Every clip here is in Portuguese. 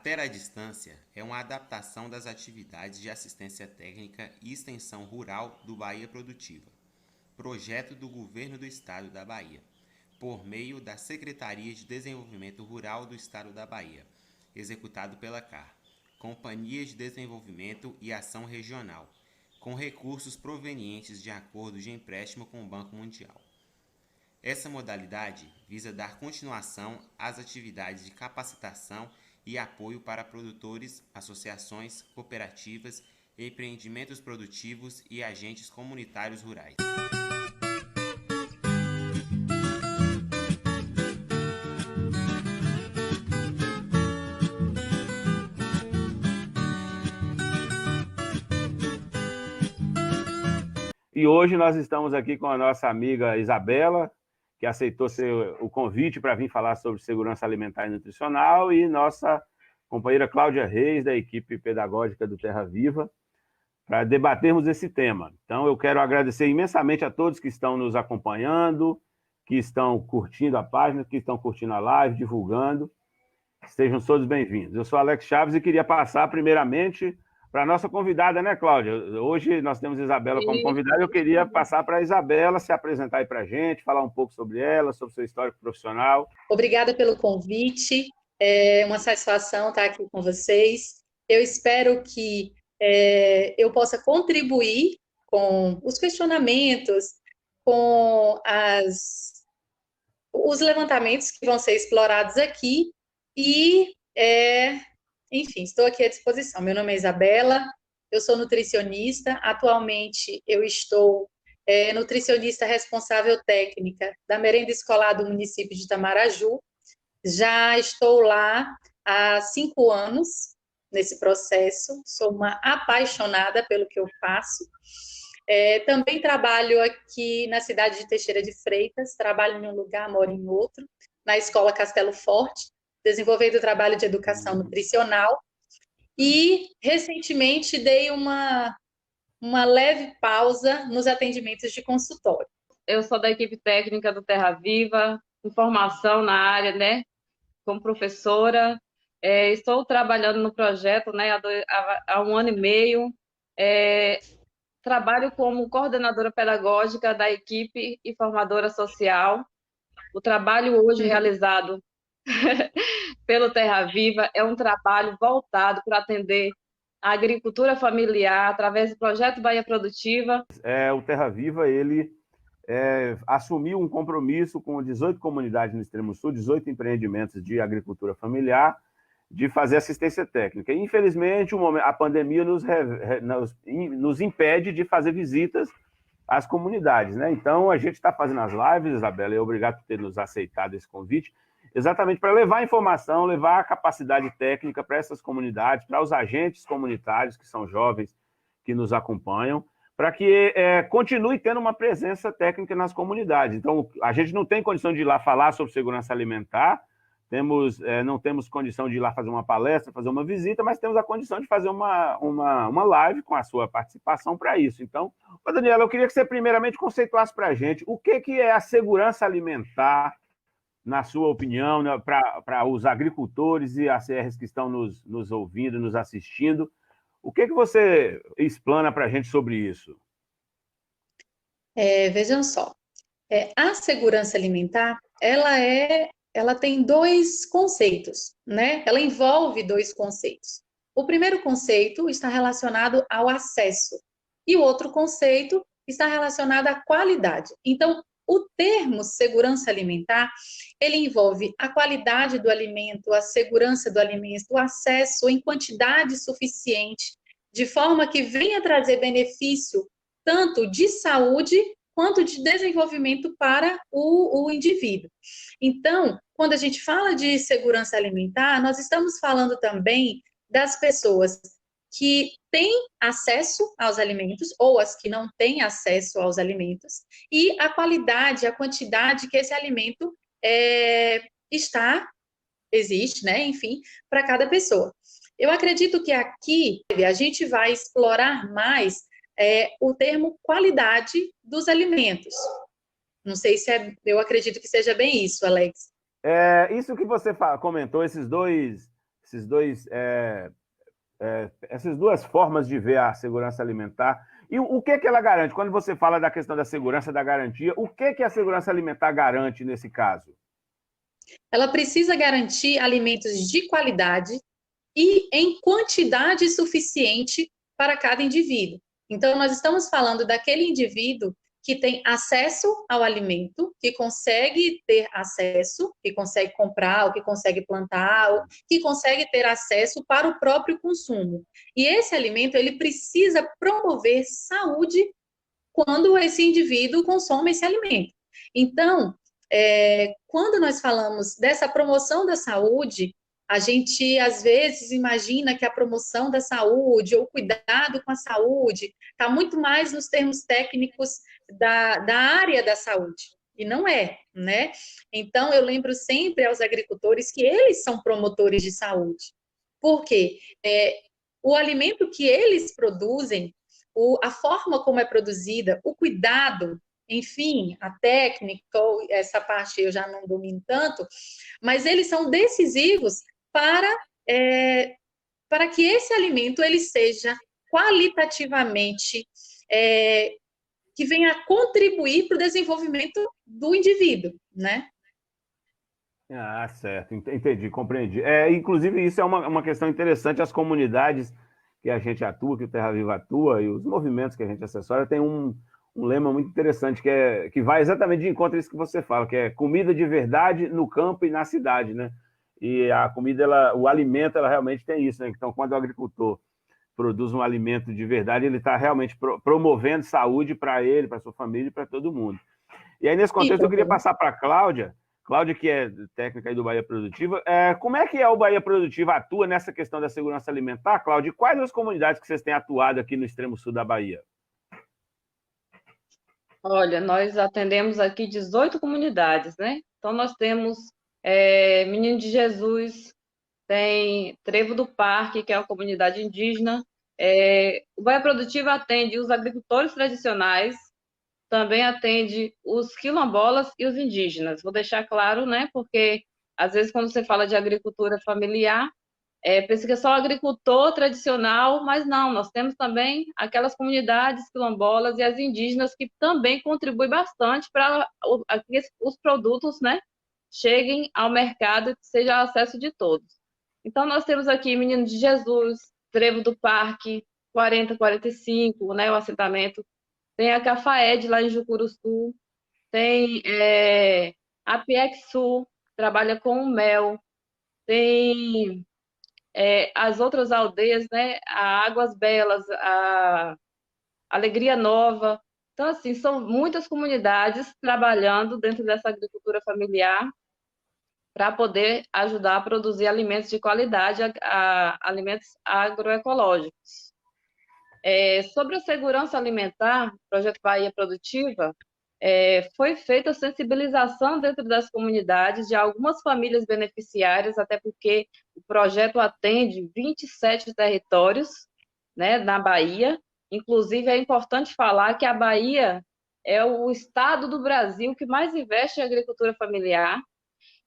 Mater à Distância é uma adaptação das atividades de assistência técnica e extensão rural do Bahia Produtiva, projeto do Governo do Estado da Bahia, por meio da Secretaria de Desenvolvimento Rural do Estado da Bahia, executado pela CAR, Companhia de Desenvolvimento e Ação Regional, com recursos provenientes de acordo de empréstimo com o Banco Mundial. Essa modalidade visa dar continuação às atividades de capacitação e apoio para produtores, associações, cooperativas, empreendimentos produtivos e agentes comunitários rurais. E hoje nós estamos aqui com a nossa amiga Isabela, que aceitou o convite para vir falar sobre segurança alimentar e nutricional, e nossa companheira Cláudia Reis, da equipe pedagógica do Terra Viva, para debatermos esse tema. Então, eu quero agradecer imensamente a todos que estão nos acompanhando, que estão curtindo a página, que estão curtindo a live, divulgando. Sejam todos bem-vindos. Eu sou Alex Chaves e queria passar, primeiramente, para a nossa convidada, né, Cláudia? Hoje nós temos a Isabela como convidada. Eu queria passar para a Isabela se apresentar aí para a gente, falar um pouco sobre ela, sobre seu histórico profissional. Obrigada pelo convite. É uma satisfação estar aqui com vocês. Eu espero que eu possa contribuir com os questionamentos, com os levantamentos que vão ser explorados aqui e, enfim, estou aqui à disposição. Meu nome é Isabela, eu sou nutricionista. Atualmente, eu estou nutricionista responsável técnica da merenda escolar do município de Itamaraju. Já estou lá há 5 anos nesse processo, sou uma apaixonada pelo que eu faço. Também trabalho aqui na cidade de Teixeira de Freitas, trabalho em um lugar, moro em outro, na Escola Castelo Forte, desenvolvendo o trabalho de educação nutricional, e recentemente dei uma leve pausa nos atendimentos de consultório. Eu sou da equipe técnica do Terra Viva, com formação na área, né, como professora. Estou trabalhando no projeto, né, há 1 ano e meio. Trabalho como coordenadora pedagógica da equipe e formadora social. O trabalho hoje realizado pelo Terra Viva é um trabalho voltado para atender a agricultura familiar através do projeto Bahia Produtiva. O Terra Viva, ele assumiu um compromisso com 18 comunidades no Extremo Sul, 18 empreendimentos de agricultura familiar, de fazer assistência técnica. E, infelizmente, a pandemia nos impede de fazer visitas às comunidades, né? Então, a gente está fazendo as lives, Isabela, e obrigado por ter nos aceitado esse convite, exatamente para levar informação, levar a capacidade técnica para essas comunidades, para os agentes comunitários, que são jovens que nos acompanham, para que continue tendo uma presença técnica nas comunidades. Então, a gente não tem condição de ir lá falar sobre segurança alimentar, não temos condição de ir lá fazer uma palestra, fazer uma visita, mas temos a condição de fazer uma live com a sua participação para isso. Então, Daniela, eu queria que você primeiramente conceituasse para a gente o que é a segurança alimentar, na sua opinião, né, para os agricultores e ACRs que estão nos ouvindo, nos assistindo. O que você explana para a gente sobre isso? Vejam só, a segurança alimentar, ela tem 2 conceitos, né? Ela envolve 2 conceitos. O primeiro conceito está relacionado ao acesso e o outro conceito está relacionado à qualidade. Então, o termo segurança alimentar, ele envolve a qualidade do alimento, a segurança do alimento, o acesso em quantidade suficiente, de forma que venha trazer benefício tanto de saúde quanto de desenvolvimento para o indivíduo. Então, quando a gente fala de segurança alimentar, nós estamos falando também das pessoas que têm acesso aos alimentos ou as que não têm acesso aos alimentos e a qualidade, a quantidade que esse alimento existe, né? Enfim, para cada pessoa. Eu acredito que aqui a gente vai explorar mais o termo qualidade dos alimentos. Não sei se eu acredito que seja bem isso, Alex. Isso que você comentou, esses dois essas duas formas de ver a segurança alimentar. E o que ela garante? Quando você fala da questão da segurança, da garantia, o que a segurança alimentar garante nesse caso? Ela precisa garantir alimentos de qualidade e em quantidade suficiente para cada indivíduo. Então, nós estamos falando daquele indivíduo que tem acesso ao alimento, que consegue ter acesso, que consegue comprar, ou que consegue plantar, ou que consegue ter acesso para o próprio consumo. E esse alimento, ele precisa promover saúde quando esse indivíduo consome esse alimento. Então, quando nós falamos dessa promoção da saúde, a gente, às vezes, imagina que a promoção da saúde ou cuidado com a saúde está muito mais nos termos técnicos da área da saúde. E não é, né? Então, eu lembro sempre aos agricultores que eles são promotores de saúde. Por quê? O alimento que eles produzem, a forma como é produzida, o cuidado, enfim, a técnica, essa parte eu já não domino tanto, mas eles são decisivos para que esse alimento ele seja qualitativamente, que venha a contribuir para o desenvolvimento do indivíduo, né? Ah, certo, entendi, compreendi. Inclusive, isso é uma questão interessante. As comunidades que a gente atua, que o Terra Viva atua, e os movimentos que a gente assessora, tem um lema muito interessante, que vai exatamente de encontro a isso que você fala, que é comida de verdade no campo e na cidade, né? E a comida, o alimento, ela realmente tem isso, né? Então, quando o agricultor produz um alimento de verdade, ele está realmente promovendo saúde para ele, para sua família e para todo mundo. E aí, nesse contexto, eu queria passar para a Cláudia, que é técnica aí do Bahia Produtiva. Como é que o Bahia Produtiva atua nessa questão da segurança alimentar, Cláudia? E quais as comunidades que vocês têm atuado aqui no extremo sul da Bahia? Olha, nós atendemos aqui 18 comunidades, né? Então, nós temos Menino de Jesus, tem Trevo do Parque, que é uma comunidade indígena. O Bahia Produtiva atende os agricultores tradicionais, também atende os quilombolas e os indígenas. Vou deixar claro, né? Porque, às vezes, quando você fala de agricultura familiar, pensa que é só agricultor tradicional, mas não, nós temos também aquelas comunidades quilombolas e as indígenas que também contribuem bastante para que os produtos, né, cheguem ao mercado e que seja acesso de todos. Então, nós temos aqui Menino de Jesus, Trevo do Parque, 4045, né, o assentamento. Tem a Cafaed lá em Jucuruçu, tem a PIEC Sul, que trabalha com o mel, tem as outras aldeias, né, a Águas Belas, a Alegria Nova. Então, assim, são muitas comunidades trabalhando dentro dessa agricultura familiar para poder ajudar a produzir alimentos de qualidade, alimentos agroecológicos. Sobre a segurança alimentar, Projeto Bahia Produtiva, foi feita a sensibilização dentro das comunidades de algumas famílias beneficiárias, até porque o projeto atende 27 territórios, né, na Bahia. Inclusive, é importante falar que a Bahia é o estado do Brasil que mais investe em agricultura familiar,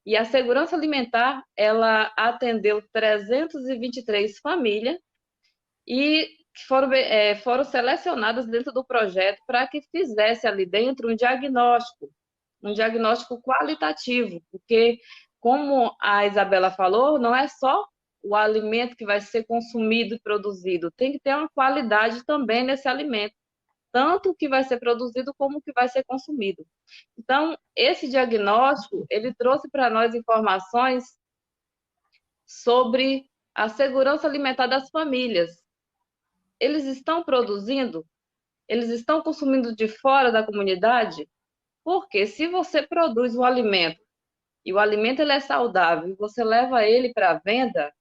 e a segurança alimentar, ela atendeu 323 famílias e foram selecionadas dentro do projeto para que fizesse ali dentro um diagnóstico qualitativo, porque, como a Isabela falou, não é só o alimento que vai ser consumido e produzido, tem que ter uma qualidade também nesse alimento, tanto o que vai ser produzido como o que vai ser consumido. Então, esse diagnóstico, ele trouxe para nós informações sobre a segurança alimentar das famílias. Eles estão produzindo? Eles estão consumindo de fora da comunidade? Porque se você produz um alimento e o alimento ele é saudável e você leva ele para a venda,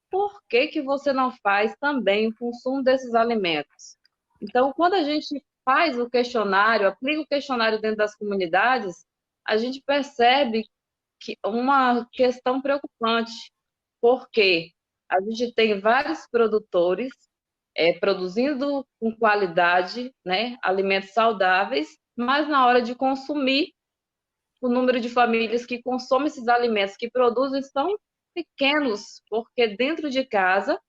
por que você não faz também o consumo desses alimentos? Então, quando a gente faz o questionário, aplica o questionário dentro das comunidades, a gente percebe que uma questão preocupante, porque a gente tem vários produtores produzindo com qualidade, né, alimentos saudáveis, mas na hora de consumir, o número de famílias que consomem esses alimentos que produzem estão pequenos, porque dentro de casa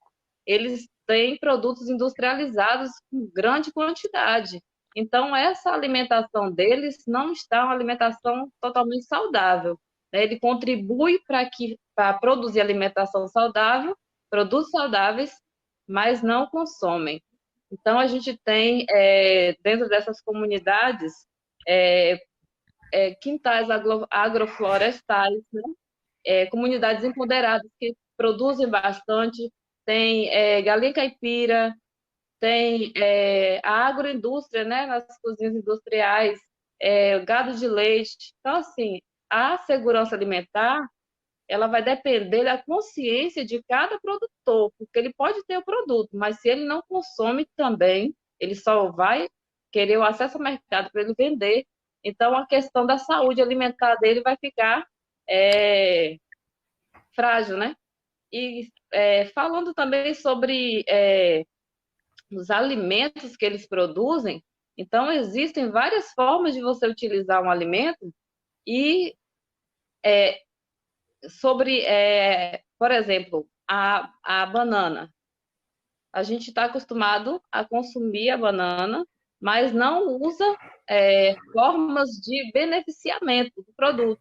eles têm produtos industrializados com grande quantidade. Então, essa alimentação deles não está uma alimentação totalmente saudável, né? Ele contribui para produzir alimentação saudável, produtos saudáveis, mas não consomem. Então, a gente tem, dentro dessas comunidades, quintais agroflorestais, né? Comunidades empoderadas que produzem bastante, tem galinha caipira, tem a agroindústria, né, nas cozinhas industriais, gado de leite. Então, assim, a segurança alimentar, ela vai depender da consciência de cada produtor, porque ele pode ter o produto, mas se ele não consome também, ele só vai querer o acesso ao mercado para ele vender. Então, a questão da saúde alimentar dele vai ficar frágil, né? E falando também sobre os alimentos que eles produzem, então existem várias formas de você utilizar um alimento e por exemplo, a banana. A gente está acostumado a consumir a banana, mas não usa formas de beneficiamento do produto.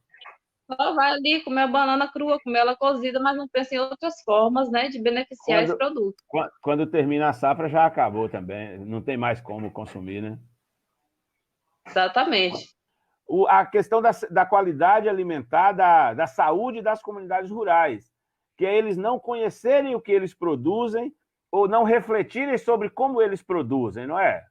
Só vai ali comer a banana crua, comer ela cozida, mas não pensa em outras formas, né, de beneficiar esse produto. Quando termina a safra, já acabou também. Não tem mais como consumir, né? Exatamente. A questão da qualidade alimentar, da saúde das comunidades rurais, que é eles não conhecerem o que eles produzem ou não refletirem sobre como eles produzem, não é?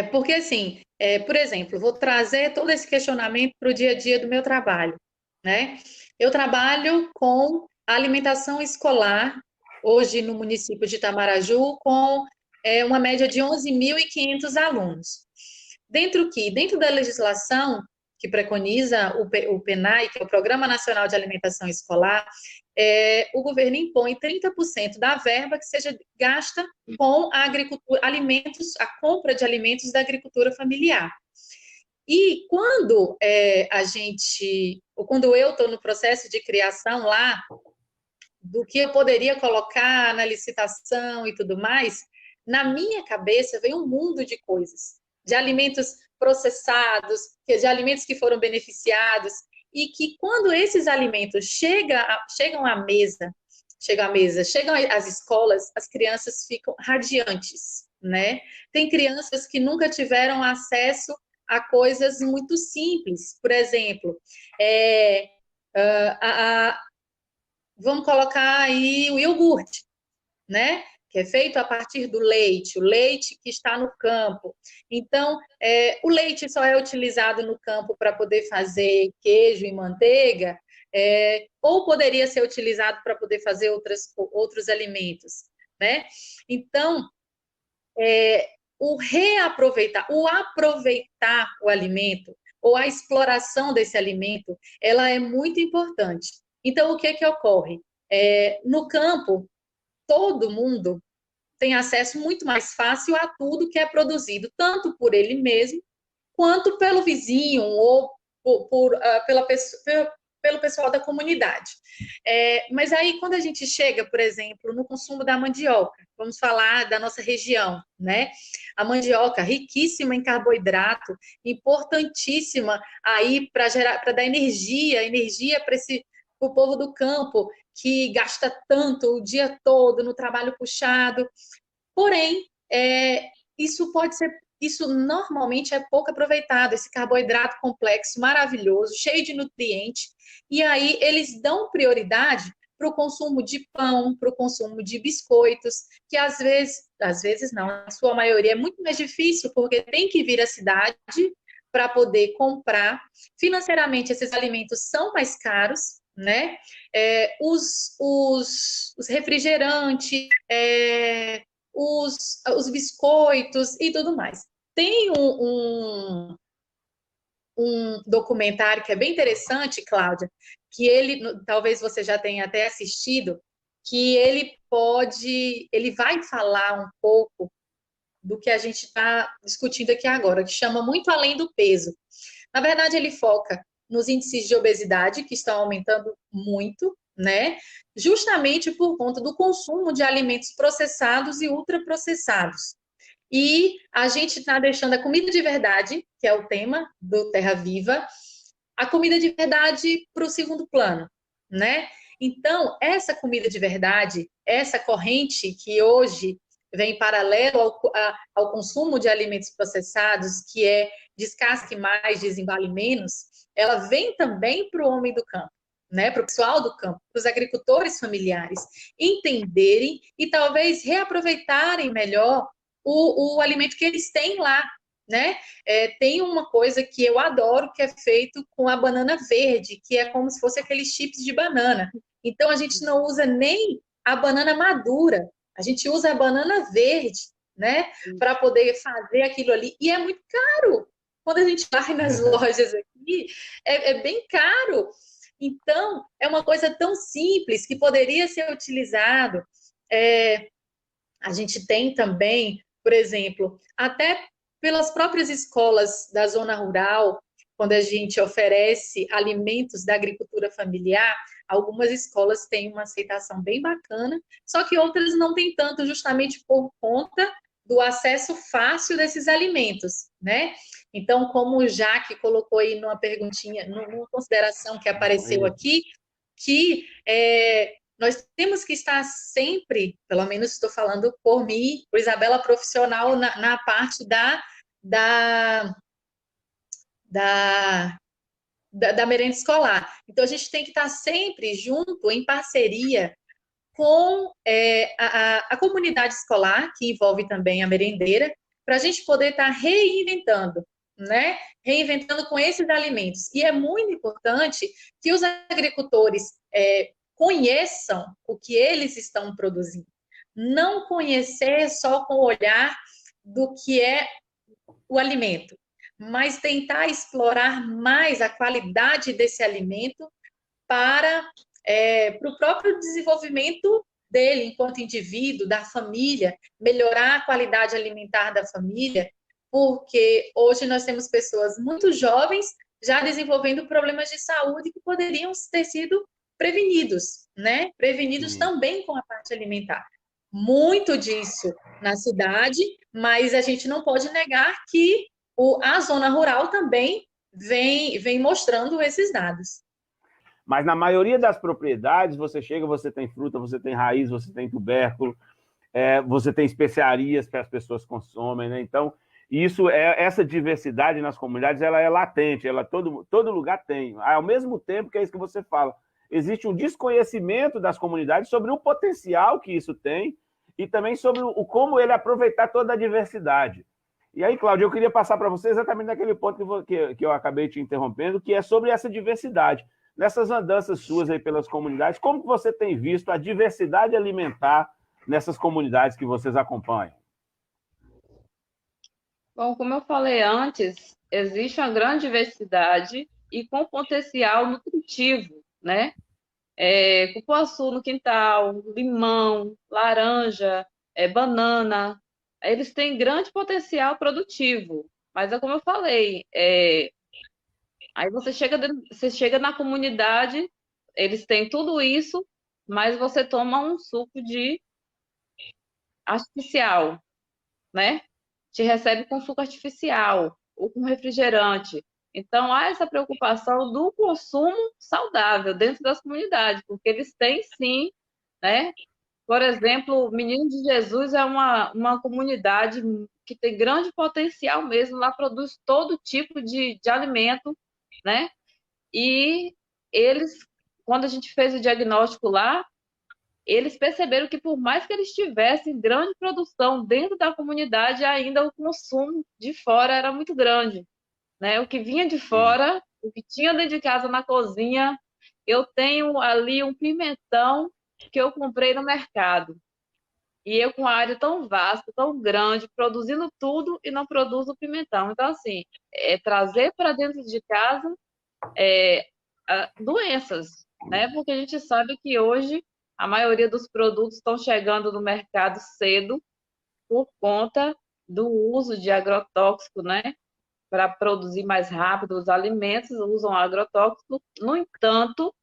Porque, assim, por exemplo, vou trazer todo esse questionamento para o dia a dia do meu trabalho, né? Eu trabalho com a alimentação escolar, hoje no município de Itamaraju, com uma média de 11.500 alunos. Dentro da legislação que preconiza o PNAE, que é o Programa Nacional de Alimentação Escolar, o governo impõe 30% da verba que seja gasta com a agricultura, a compra de alimentos da agricultura familiar. E quando quando eu estou no processo de criação lá, do que eu poderia colocar na licitação e tudo mais, na minha cabeça vem um mundo de coisas, de alimentos processados, de alimentos que foram beneficiados, e que quando esses alimentos chegam à mesa, chegam às escolas, as crianças ficam radiantes, né? Tem crianças que nunca tiveram acesso a coisas muito simples, por exemplo, vamos colocar aí o iogurte, né? Que é feito a partir do leite, o leite que está no campo. Então, o leite só é utilizado no campo para poder fazer queijo e manteiga, ou poderia ser utilizado para poder fazer outros alimentos, né? Então, aproveitar o alimento, ou a exploração desse alimento, ela é muito importante. Então, o que ocorre? No campo, todo mundo tem acesso muito mais fácil a tudo que é produzido, tanto por ele mesmo, quanto pelo vizinho, ou pelo pessoal da comunidade. Mas aí, quando a gente chega, por exemplo, no consumo da mandioca, vamos falar da nossa região, né? A mandioca, riquíssima em carboidrato, importantíssima aí para dar energia para o povo do campo, que gasta tanto o dia todo no trabalho puxado. Porém, isso normalmente é pouco aproveitado, esse carboidrato complexo, maravilhoso, cheio de nutrientes, e aí eles dão prioridade para o consumo de pão, para o consumo de biscoitos, que às vezes não, a sua maioria é muito mais difícil, porque tem que vir à cidade para poder comprar. Financeiramente, esses alimentos são mais caros, né? Os refrigerantes, os biscoitos e tudo mais. Tem um documentário que é bem interessante, Cláudia, que talvez você já tenha até assistido, que ele vai falar um pouco do que a gente está discutindo aqui agora, que chama Muito Além do Peso. Na verdade, ele foca nos índices de obesidade, que estão aumentando muito, né? Justamente por conta do consumo de alimentos processados e ultraprocessados. E a gente está deixando a comida de verdade, que é o tema do Terra Viva, a comida de verdade para o segundo plano, né? Então, essa comida de verdade, essa corrente que hoje vem paralelo ao consumo de alimentos processados, que é descasque mais, desembale menos, ela vem também para o homem do campo, né? Para o pessoal do campo, para os agricultores familiares entenderem e talvez reaproveitarem melhor o alimento que eles têm lá, né? Tem uma coisa que eu adoro, que é feito com a banana verde, que é como se fosse aqueles chips de banana. Então, a gente não usa nem a banana madura, a gente usa a banana verde, né? Para poder fazer aquilo ali. E é muito caro. Quando a gente vai nas lojas aqui, é bem caro. Então, é uma coisa tão simples que poderia ser utilizado. A gente tem também, por exemplo, até pelas próprias escolas da zona rural, quando a gente oferece alimentos da agricultura familiar, algumas escolas têm uma aceitação bem bacana, só que outras não têm tanto, justamente por conta do acesso fácil desses alimentos, né? Então, como o Jaque colocou aí numa perguntinha, numa consideração que apareceu aqui, que nós temos que estar sempre, pelo menos estou falando por mim, por Isabela profissional, na parte da merenda escolar. Então, a gente tem que estar sempre junto, em parceria com a comunidade escolar, que envolve também a merendeira, para a gente poder estar reinventando, né? Reinventando com esses alimentos. E é muito importante que os agricultores conheçam o que eles estão produzindo. Não conhecer só com o olhar do que é o alimento, mas tentar explorar mais a qualidade desse alimento para o próprio desenvolvimento dele enquanto indivíduo, da família, melhorar a qualidade alimentar da família, porque hoje nós temos pessoas muito jovens já desenvolvendo problemas de saúde que poderiam ter sido prevenidos, né? Prevenidos também com a parte alimentar. Muito disso na cidade, mas a gente não pode negar que a zona rural também vem mostrando esses dados. Mas na maioria das propriedades, você chega, você tem fruta, você tem raiz, você tem tubérculo, você tem especiarias que as pessoas consomem, né? Então, essa diversidade nas comunidades, ela é latente, todo lugar tem. Ao mesmo tempo que é isso que você fala, existe um desconhecimento das comunidades sobre o potencial que isso tem e também sobre como ele aproveitar toda a diversidade. E aí, Cláudia, eu queria passar para você exatamente naquele ponto que eu acabei te interrompendo, que é sobre essa diversidade. Nessas andanças suas aí pelas comunidades, como que você tem visto a diversidade alimentar nessas comunidades que vocês acompanham? Bom, como eu falei antes, existe uma grande diversidade e com potencial nutritivo, né? Cupuaçu no quintal, limão, laranja, banana, eles têm grande potencial produtivo. Mas é como eu falei, aí você chega na comunidade, eles têm tudo isso, mas você toma um suco de artificial, né? Te recebe com suco artificial ou com refrigerante. Então, há essa preocupação do consumo saudável dentro das comunidades, porque eles têm sim, né? Por exemplo, o Menino de Jesus é uma comunidade que tem grande potencial mesmo, lá produz todo tipo de alimento, né? E eles, quando a gente fez o diagnóstico lá, eles perceberam que por mais que eles tivessem grande produção dentro da comunidade, ainda o consumo de fora era muito grande, né? O que vinha de fora, o que tinha dentro de casa na cozinha, eu tenho ali um pimentão que eu comprei no mercado. E eu com uma área tão vasta, tão grande, produzindo tudo e não produzo pimentão. Então, assim, trazer para dentro de casa doenças, né? Porque a gente sabe que hoje a maioria dos produtos estão chegando no mercado cedo por conta do uso de agrotóxico, né? para produzir mais rápido os alimentos, usam agrotóxicos. No entanto,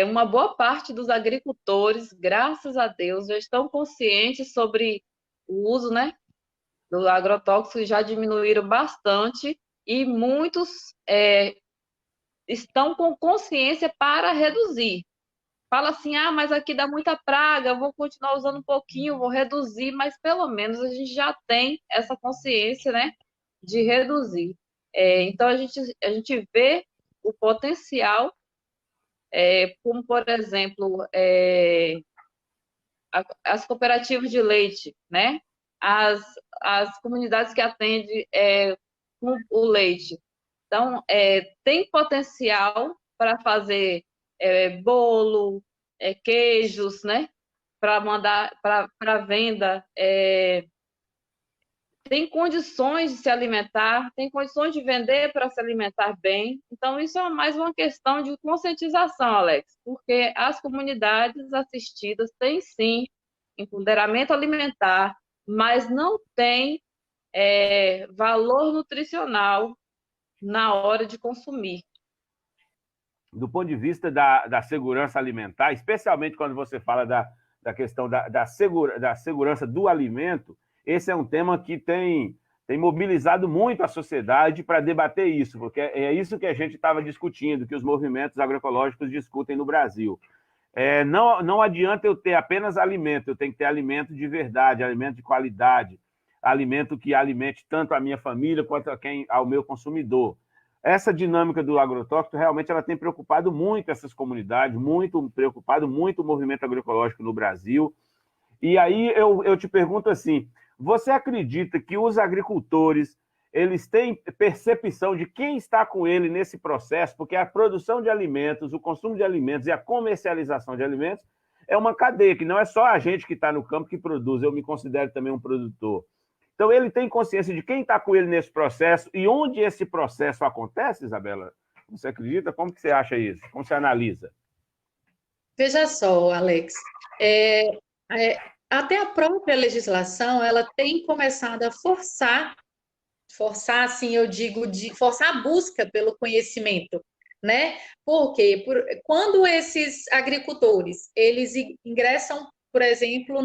uma boa parte dos agricultores, graças a Deus, já estão conscientes sobre o uso, né, do agrotóxico, já diminuíram bastante, e muitos estão com consciência para reduzir. Fala assim, mas aqui dá muita praga, eu vou continuar usando um pouquinho, vou reduzir, mas pelo menos a gente já tem essa consciência, né, de reduzir. Então, a gente vê o potencial, como, por exemplo, as cooperativas de leite, né, as comunidades que atendem com o leite. Então, tem potencial para fazer bolo, queijos, né? Para mandar para venda. Tem condições de se alimentar, tem condições de vender para se alimentar bem. Então, isso é mais uma questão de conscientização, Alex, porque as comunidades assistidas têm, sim, empoderamento alimentar, mas não tem valor nutricional na hora de consumir. Do ponto de vista da segurança alimentar, especialmente quando você fala da questão da segurança do alimento, esse é um tema que tem mobilizado muito a sociedade para debater isso, porque é isso que a gente estava discutindo, que os movimentos agroecológicos discutem no Brasil. Não adianta eu ter apenas alimento, eu tenho que ter alimento de verdade, alimento de qualidade, alimento que alimente tanto a minha família quanto ao meu consumidor. Essa dinâmica do agrotóxico, realmente, ela tem preocupado muito essas comunidades, preocupado muito o movimento agroecológico no Brasil. E aí eu te pergunto assim, você acredita que os agricultores, eles têm percepção de quem está com ele nesse processo? Porque a produção de alimentos, o consumo de alimentos e a comercialização de alimentos é uma cadeia, que não é só a gente que está no campo que produz, eu me considero também um produtor. Então, ele tem consciência de quem está com ele nesse processo e onde esse processo acontece, Isabela? Você acredita? Como que você acha isso? Como você analisa? Veja só, Alex, até a própria legislação, ela tem começado a forçar, assim, eu digo, de forçar a busca pelo conhecimento, né? Por quê? Quando esses agricultores, eles ingressam, por exemplo,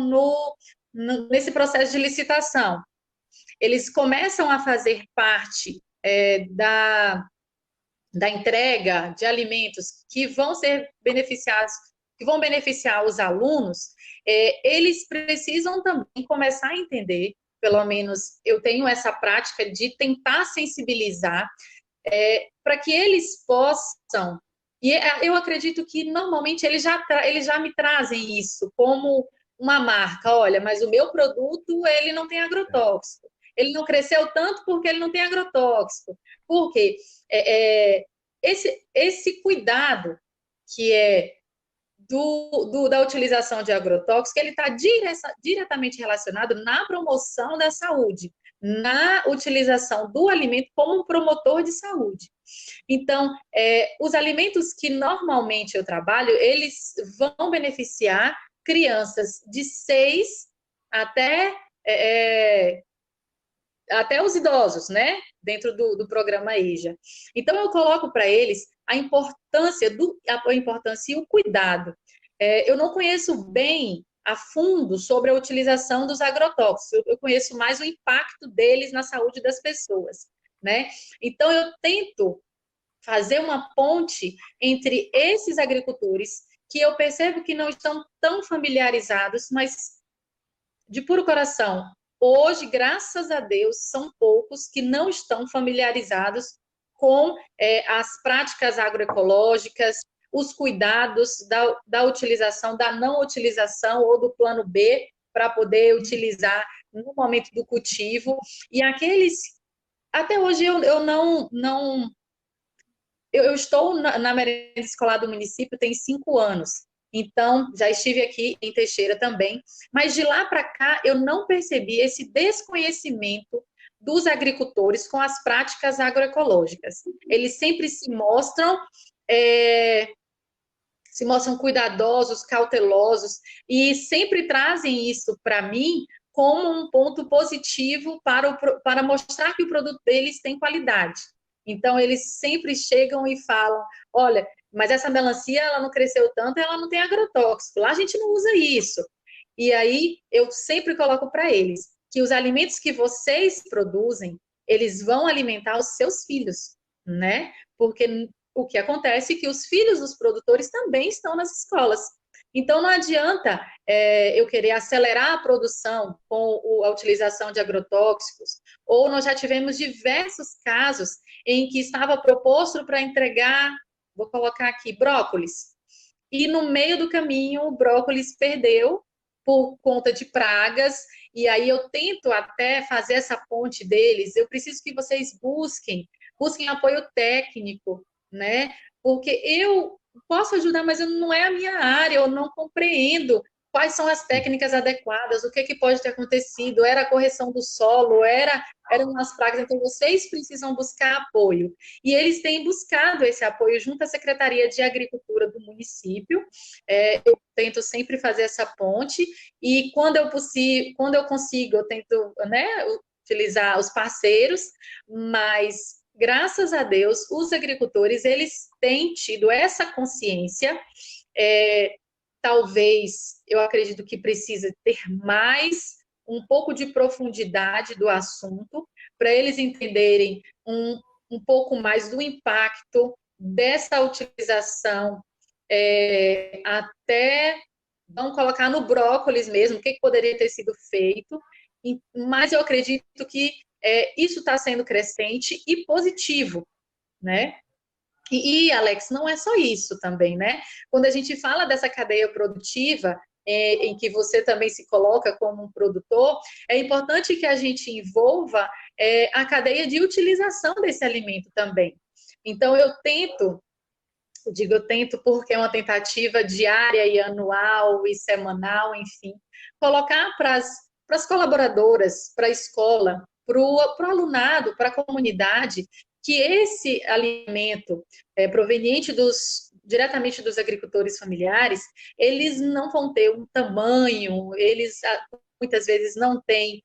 nesse processo de licitação, eles começam a fazer parte da entrega de alimentos que vão ser beneficiados, que vão beneficiar os alunos, eles precisam também começar a entender, pelo menos eu tenho essa prática de tentar sensibilizar para que eles possam, e eu acredito que normalmente eles já me trazem isso como uma marca, olha, mas o meu produto, ele não tem agrotóxico, ele não cresceu tanto porque ele não tem agrotóxico, porque esse cuidado que da utilização de agrotóxico, ele está diretamente relacionado na promoção da saúde, na utilização do alimento como um promotor de saúde. Então, os alimentos que normalmente eu trabalho, eles vão beneficiar crianças de 6 até os idosos, né? Dentro do programa EJA. Então, eu coloco para eles a importância e o cuidado. Eu não conheço bem a fundo sobre a utilização dos agrotóxicos, eu conheço mais o impacto deles na saúde das pessoas, né? Então, eu tento fazer uma ponte entre esses agricultores que eu percebo que não estão tão familiarizados, mas de puro coração, hoje, graças a Deus, são poucos que não estão familiarizados com as práticas agroecológicas, os cuidados da utilização, da não utilização ou do plano B para poder utilizar no momento do cultivo. E aqueles... Até hoje eu não... Eu estou na merenda escolar do município tem 5 anos. Então, já estive aqui em Teixeira também, mas de lá para cá eu não percebi esse desconhecimento dos agricultores com as práticas agroecológicas. Eles sempre se mostram cuidadosos, cautelosos, e sempre trazem isso para mim como um ponto positivo para mostrar que o produto deles tem qualidade. Então, eles sempre chegam e falam, olha, mas essa melancia, ela não cresceu tanto, ela não tem agrotóxico, lá a gente não usa isso. E aí, eu sempre coloco para eles que os alimentos que vocês produzem, eles vão alimentar os seus filhos, né? Porque o que acontece é que os filhos dos produtores também estão nas escolas. Então, não adianta eu querer acelerar a produção com a utilização de agrotóxicos, ou nós já tivemos diversos casos em que estava proposto para entregar, vou colocar aqui, brócolis, e no meio do caminho o brócolis perdeu por conta de pragas, e aí eu tento até fazer essa ponte deles, eu preciso que vocês busquem apoio técnico, né? Porque eu posso ajudar, mas não é a minha área, eu não compreendo quais são as técnicas adequadas, o que pode ter acontecido, era a correção do solo, eram as pragas, então vocês precisam buscar apoio. E eles têm buscado esse apoio junto à Secretaria de Agricultura do município, eu tento sempre fazer essa ponte, e quando eu consigo, eu tento, né, utilizar os parceiros, mas graças a Deus, os agricultores, eles têm tido essa consciência, talvez, eu acredito que precisa ter um pouco de profundidade do assunto, para eles entenderem um pouco mais do impacto dessa utilização, até, vamos colocar no brócolis mesmo, o que poderia ter sido feito, mas eu acredito que isso está sendo crescente e positivo, né? E, Alex, não é só isso também, né? Quando a gente fala dessa cadeia produtiva, em que você também se coloca como um produtor, é importante que a gente envolva a cadeia de utilização desse alimento também. Então, eu tento porque é uma tentativa diária e anual e semanal, enfim, colocar para as colaboradoras, para a escola, para o alunado, para a comunidade, que esse alimento proveniente diretamente dos agricultores familiares, eles não vão ter um tamanho, eles muitas vezes não têm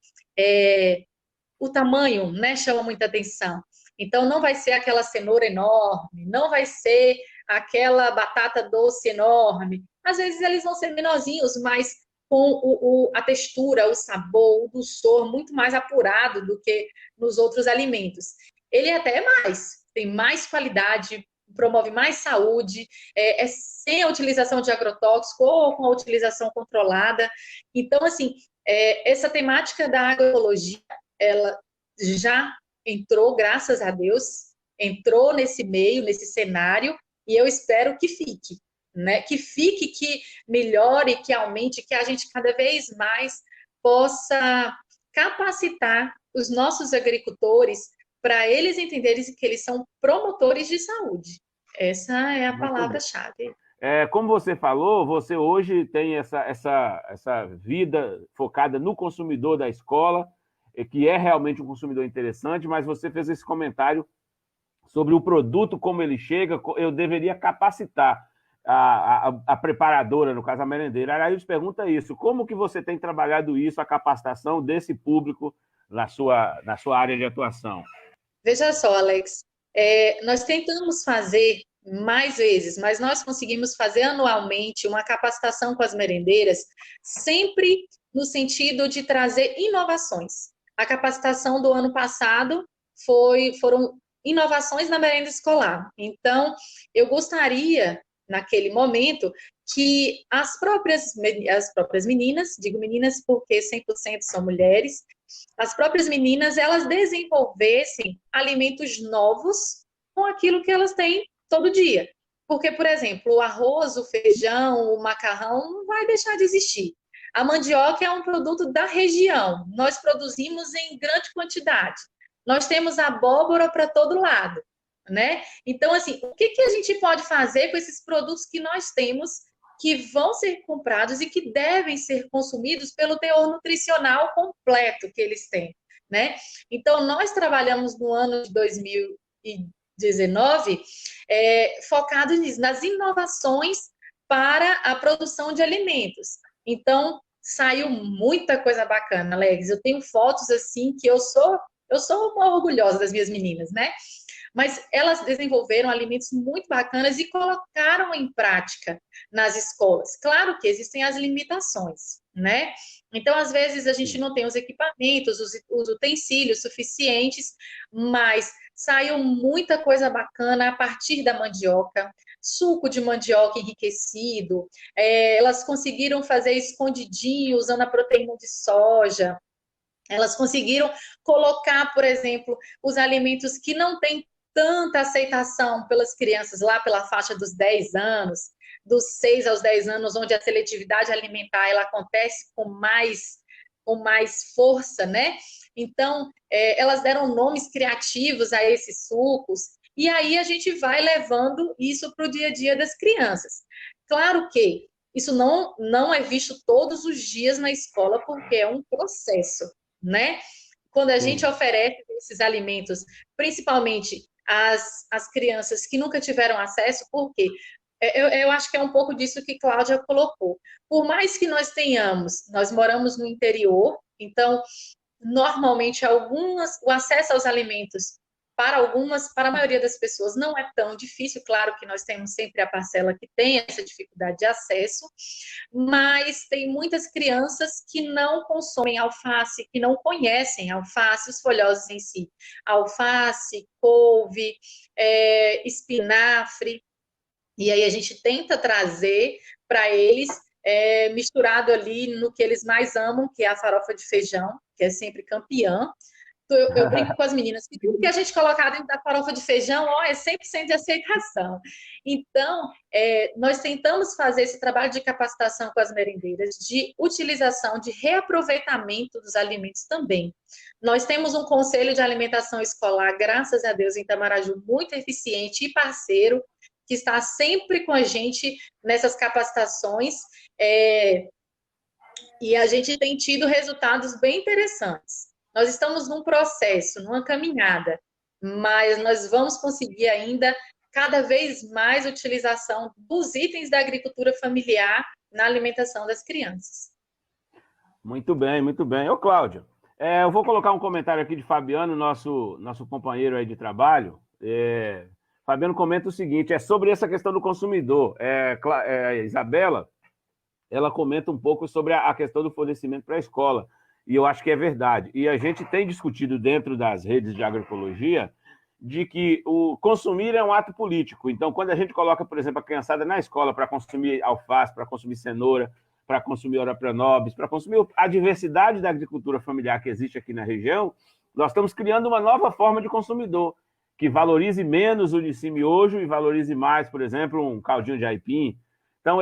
o tamanho, né, chama muita atenção. Então, não vai ser aquela cenoura enorme, não vai ser aquela batata doce enorme. Às vezes eles vão ser menorzinhos, mas com a textura, o sabor, o dulçor muito mais apurado do que nos outros alimentos. Ele até tem mais qualidade, promove mais saúde, sem a utilização de agrotóxico ou com a utilização controlada. Então, assim, essa temática da agroecologia, ela já entrou, graças a Deus, entrou nesse meio, nesse cenário, e eu espero que fique, né? Que fique, que melhore, que aumente, que a gente cada vez mais possa capacitar os nossos agricultores para eles entenderem que eles são promotores de saúde. Essa é a palavra-chave. Como você falou, você hoje tem essa vida focada no consumidor da escola, que é realmente um consumidor interessante, mas você fez esse comentário sobre o produto, como ele chega, eu deveria capacitar a preparadora, no caso a merendeira. Aí eu te pergunto isso, como que você tem trabalhado isso, a capacitação desse público na sua área de atuação? Veja só, Alex, nós tentamos fazer mais vezes, mas nós conseguimos fazer anualmente uma capacitação com as merendeiras, sempre no sentido de trazer inovações. A capacitação do ano passado foram inovações na merenda escolar. Então, eu gostaria, naquele momento, que as próprias meninas, digo meninas porque 100% são mulheres, as próprias meninas, elas desenvolvessem alimentos novos com aquilo que elas têm todo dia. Porque, por exemplo, o arroz, o feijão, o macarrão não vai deixar de existir. A mandioca é um produto da região, nós produzimos em grande quantidade. Nós temos abóbora para todo lado, né? Então, assim, o que a gente pode fazer com esses produtos que nós temos, que vão ser comprados e que devem ser consumidos pelo teor nutricional completo que eles têm, né? Então, nós trabalhamos no ano de 2019 focado nas inovações para a produção de alimentos. Então, saiu muita coisa bacana, Alex. Eu tenho fotos assim que eu sou uma orgulhosa das minhas meninas, né? Mas elas desenvolveram alimentos muito bacanas e colocaram em prática nas escolas. Claro que existem as limitações, né? Então, às vezes, a gente não tem os equipamentos, os utensílios suficientes, mas saiu muita coisa bacana a partir da mandioca, suco de mandioca enriquecido, elas conseguiram fazer escondidinho usando a proteína de soja, elas conseguiram colocar, por exemplo, os alimentos que não têm tanta aceitação pelas crianças lá pela faixa dos 10 anos, dos 6 aos 10 anos, onde a seletividade alimentar ela acontece com mais força, né? Então, elas deram nomes criativos a esses sucos, e aí a gente vai levando isso para o dia a dia das crianças. Claro que isso não é visto todos os dias na escola, porque é um processo, né? Quando a gente oferece esses alimentos, principalmente às crianças que nunca tiveram acesso, por quê? Eu acho que é um pouco disso que Cláudia colocou. Por mais que nós moramos no interior, então, normalmente, o acesso aos alimentos para a maioria das pessoas não é tão difícil, claro que nós temos sempre a parcela que tem essa dificuldade de acesso, mas tem muitas crianças que não consomem alface, que não conhecem alface, os folhosos em si, alface, couve, espinafre, e aí a gente tenta trazer para eles, misturado ali no que eles mais amam, que é a farofa de feijão, que é sempre campeã. Eu brinco com as meninas que tudo que a gente colocar dentro da farofa de feijão, é 100% de aceitação. Então, nós tentamos fazer esse trabalho de capacitação com as merendeiras, de utilização, de reaproveitamento dos alimentos também. Nós temos um conselho de alimentação escolar, graças a Deus, em Itamaraju, muito eficiente e parceiro, que está sempre com a gente nessas capacitações, e a gente tem tido resultados bem interessantes. Nós estamos num processo, numa caminhada, mas nós vamos conseguir ainda cada vez mais utilização dos itens da agricultura familiar na alimentação das crianças. Muito bem, muito bem. Ô, Cláudia, eu vou colocar um comentário aqui de Fabiano, nosso companheiro aí de trabalho. Fabiano comenta o seguinte, sobre essa questão do consumidor. Isabela, ela comenta um pouco sobre a questão do fornecimento para a escola, e eu acho que é verdade. E a gente tem discutido dentro das redes de agroecologia de que o consumir é um ato político. Então, quando a gente coloca, por exemplo, a criançada na escola para consumir alface, para consumir cenoura, para consumir orapranobis, para consumir a diversidade da agricultura familiar que existe aqui na região, nós estamos criando uma nova forma de consumidor, que valorize menos o de miojo e valorize mais, por exemplo, um caldinho de aipim. Então,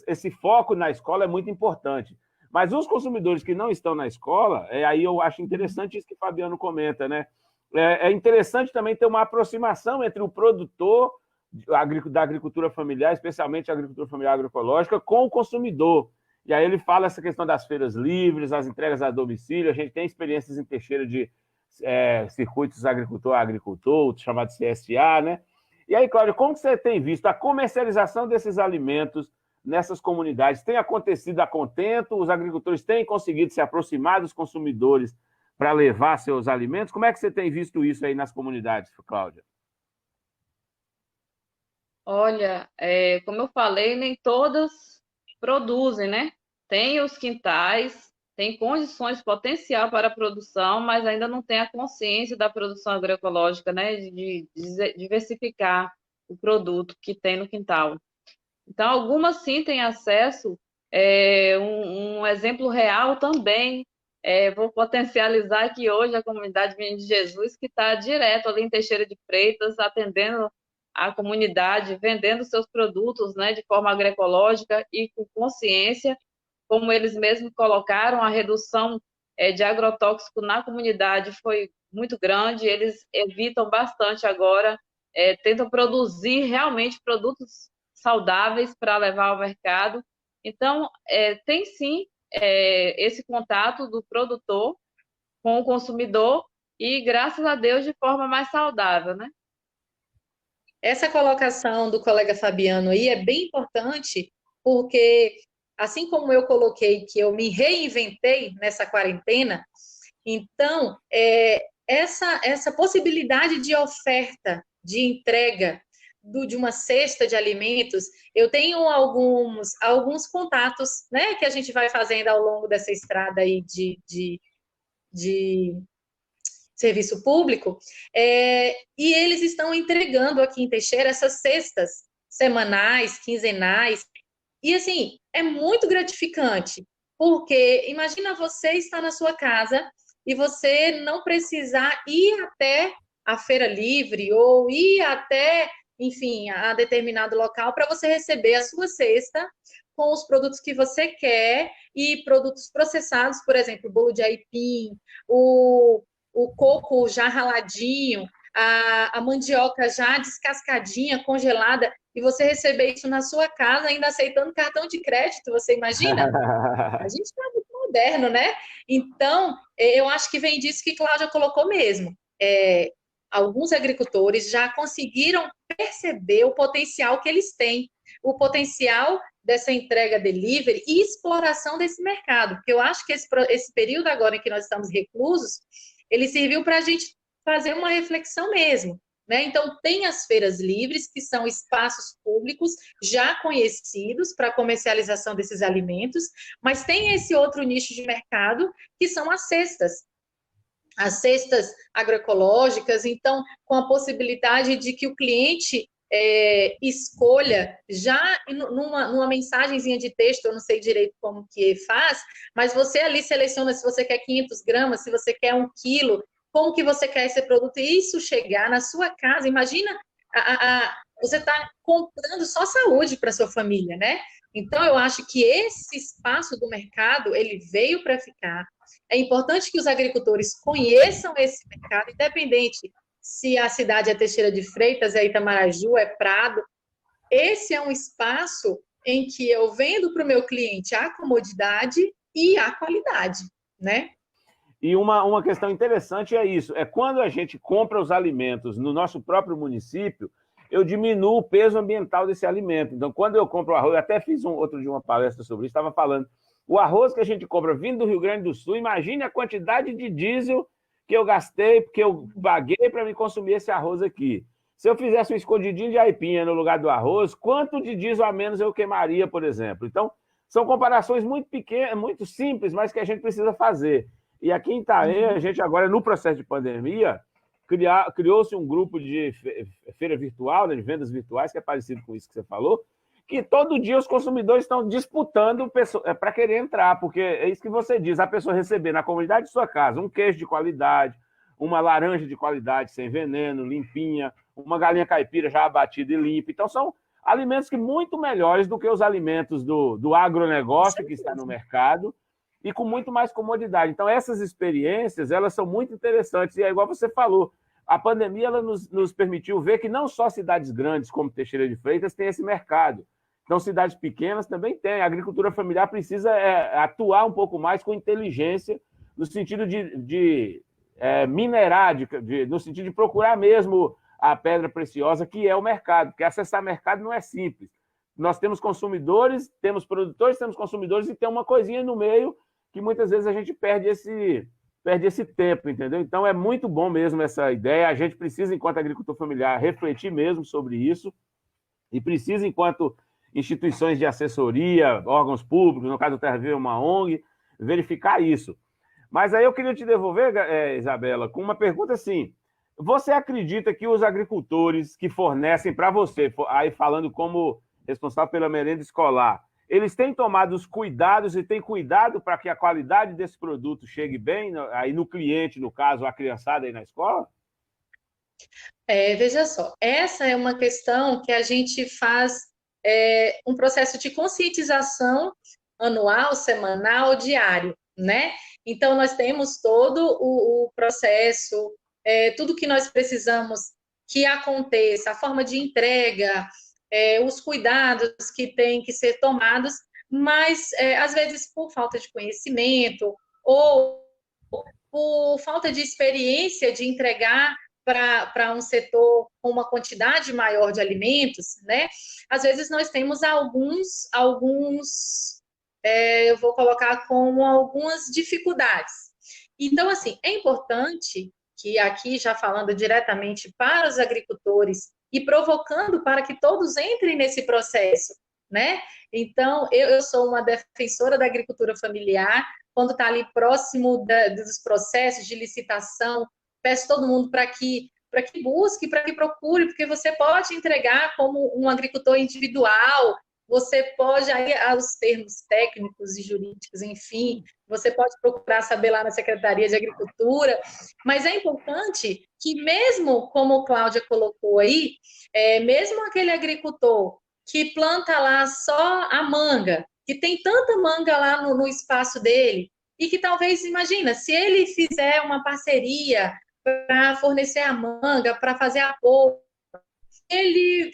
esse foco na escola é muito importante. Mas os consumidores que não estão na escola, aí eu acho interessante isso que o Fabiano comenta, né? É interessante também ter uma aproximação entre o produtor da agricultura familiar, especialmente a agricultura familiar agroecológica, com o consumidor. E aí ele fala essa questão das feiras livres, as entregas a domicílio. A gente tem experiências em Teixeira de circuitos agricultor a agricultor, chamado CSA, né? E aí, Cláudio, como você tem visto a comercialização desses alimentos nessas comunidades? Tem acontecido a contento? Os agricultores têm conseguido se aproximar dos consumidores para levar seus alimentos? Como é que você tem visto isso aí nas comunidades, Cláudia? Olha, como eu falei, nem todas produzem, né? Tem os quintais, tem condições potencial para a produção, mas ainda não tem a consciência da produção agroecológica, né? De diversificar o produto que tem no quintal. Então, algumas sim têm acesso. Um exemplo real também, vou potencializar aqui hoje a comunidade Menino de Jesus, que está direto ali em Teixeira de Freitas, atendendo a comunidade, vendendo seus produtos, né, de forma agroecológica e com consciência, como eles mesmos colocaram, a redução de agrotóxico na comunidade foi muito grande, eles evitam bastante agora, tentam produzir realmente produtos saudáveis para levar ao mercado. Então, tem sim esse contato do produtor com o consumidor e, graças a Deus, de forma mais saudável, né? Essa colocação do colega Fabiano aí é bem importante, porque assim como eu coloquei que eu me reinventei nessa quarentena, então, essa possibilidade de oferta, de entrega de uma cesta de alimentos, eu tenho alguns contatos, né, que a gente vai fazendo ao longo dessa estrada aí de serviço público, e eles estão entregando aqui em Teixeira essas cestas semanais, quinzenais, e assim, é muito gratificante, porque imagina você estar na sua casa e você não precisar ir até a feira livre ou ir até, enfim, a determinado local para você receber a sua cesta com os produtos que você quer e produtos processados, por exemplo, bolo de aipim, o coco já raladinho, a mandioca já descascadinha, congelada, e você receber isso na sua casa, ainda aceitando cartão de crédito, você imagina? A gente está muito moderno, né? Então, eu acho que vem disso que Cláudia colocou mesmo. Alguns agricultores já conseguiram perceber o potencial que eles têm, o potencial dessa entrega delivery e exploração desse mercado, porque eu acho que esse período agora em que nós estamos reclusos, ele serviu para a gente fazer uma reflexão mesmo, né? Então, tem as feiras livres, que são espaços públicos já conhecidos para a comercialização desses alimentos, mas tem esse outro nicho de mercado, que são as cestas agroecológicas, então, com a possibilidade de que o cliente escolha já numa mensagenzinha de texto, eu não sei direito como que faz, mas você ali seleciona se você quer 500 gramas, se você quer 1 quilo, como que você quer esse produto, e isso chegar na sua casa, imagina, você está comprando só saúde para sua família, né? Então, eu acho que esse espaço do mercado, ele veio para ficar. É importante que os agricultores conheçam esse mercado, independente se a cidade é Teixeira de Freitas, é Itamaraju, é Prado. Esse é um espaço em que eu vendo para o meu cliente a comodidade e a qualidade, né? E uma questão interessante é isso, é quando a gente compra os alimentos no nosso próprio município, eu diminuo o peso ambiental desse alimento. Então, quando eu compro o arroz, eu até fiz outro dia uma palestra sobre isso, estava falando, o arroz que a gente compra vindo do Rio Grande do Sul, imagine a quantidade de diesel que eu gastei, porque eu paguei para me consumir esse arroz aqui. Se eu fizesse um escondidinho de aipinha no lugar do arroz, quanto de diesel a menos eu queimaria, por exemplo? Então, são comparações muito pequenas, muito simples, mas que a gente precisa fazer. E aqui em Itaém, a gente agora, no processo de pandemia, criou-se um grupo de feira virtual, né, de vendas virtuais, que é parecido com isso que você falou, que todo dia os consumidores estão disputando para querer entrar, porque é isso que você diz, a pessoa receber na comunidade de sua casa um queijo de qualidade, uma laranja de qualidade, sem veneno, limpinha, uma galinha caipira já abatida e limpa. Então, são alimentos que muito melhores do que os alimentos do agronegócio que está no mercado e com muito mais comodidade. Então, essas experiências, elas são muito interessantes. E é igual você falou, a pandemia ela nos permitiu ver que não só cidades grandes como Teixeira de Freitas têm esse mercado. Então, cidades pequenas também têm. A agricultura familiar precisa atuar um pouco mais com inteligência, no sentido de minerar, no sentido de procurar mesmo a pedra preciosa, que é o mercado, porque acessar mercado não é simples. Nós temos consumidores, temos produtores, temos consumidores, e tem uma coisinha no meio que muitas vezes a gente perde esse tempo, entendeu? Então, é muito bom mesmo essa ideia. A gente precisa, enquanto agricultor familiar, refletir mesmo sobre isso e precisa, enquanto instituições de assessoria, órgãos públicos, no caso do Terra Viva, uma ONG, verificar isso. Mas aí eu queria te devolver, Isabela, com uma pergunta assim, você acredita que os agricultores que fornecem para você, aí falando como responsável pela merenda escolar, eles têm tomado os cuidados e têm cuidado para que a qualidade desse produto chegue bem aí no cliente, no caso, a criançada aí na escola? Veja só, essa é uma questão que a gente faz um processo de conscientização anual, semanal, diário, né? Então, nós temos todo o processo, tudo que nós precisamos que aconteça, a forma de entrega, os cuidados que têm que ser tomados, mas, às vezes, por falta de conhecimento ou por falta de experiência de entregar para um setor com uma quantidade maior de alimentos, né? Às vezes nós temos alguns eu vou colocar com algumas dificuldades. Então, assim, é importante que aqui, já falando diretamente para os agricultores e provocando para que todos entrem nesse processo, né? Então, eu sou uma defensora da agricultura familiar, quando está ali próximo dos processos de licitação, peço todo mundo para que busque, para que procure, porque você pode entregar como um agricultor individual, você pode, aí, aos termos técnicos e jurídicos, enfim, você pode procurar saber lá na Secretaria de Agricultura, mas é importante que mesmo, como a Cláudia colocou aí, mesmo aquele agricultor que planta lá só a manga, que tem tanta manga lá no espaço dele, e que talvez, imagina, se ele fizer uma parceria para fornecer a manga, para fazer a polpa, ele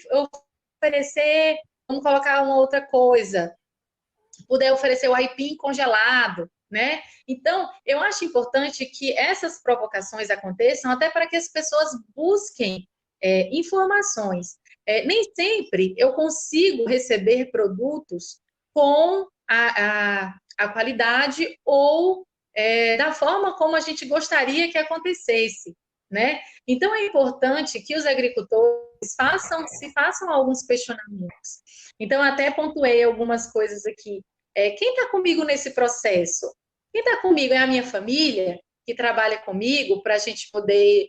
oferecer, vamos colocar uma outra coisa, puder oferecer o aipim congelado, né? Então, eu acho importante que essas provocações aconteçam até para que as pessoas busquem informações. Nem sempre eu consigo receber produtos com a qualidade ou da forma como a gente gostaria que acontecesse, né? Então, é importante que os agricultores se façam alguns questionamentos. Então, até pontuei algumas coisas aqui. Quem está comigo nesse processo? Quem está comigo é a minha família, que trabalha comigo para a gente poder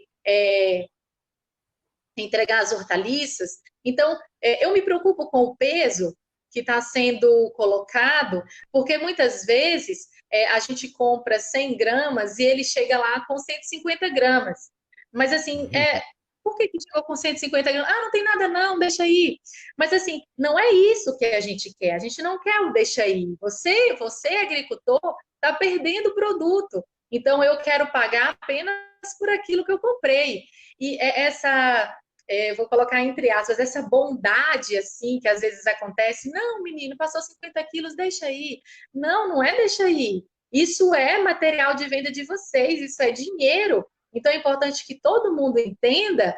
entregar as hortaliças. Então, eu me preocupo com o peso que está sendo colocado, porque muitas vezes a gente compra 100 gramas e ele chega lá com 150 gramas. Mas, assim, por que chegou com 150 gramas? Ah, não tem nada não, deixa aí. Mas, assim, não é isso que a gente quer. A gente não quer o deixa aí. Você agricultor, está perdendo o produto. Então, eu quero pagar apenas por aquilo que eu comprei. E vou colocar entre aspas, essa bondade, assim, que às vezes acontece. Não, menino, passou 50 quilos, deixa aí. Não, não é deixa aí. Isso é material de venda de vocês, isso é dinheiro. Então, é importante que todo mundo entenda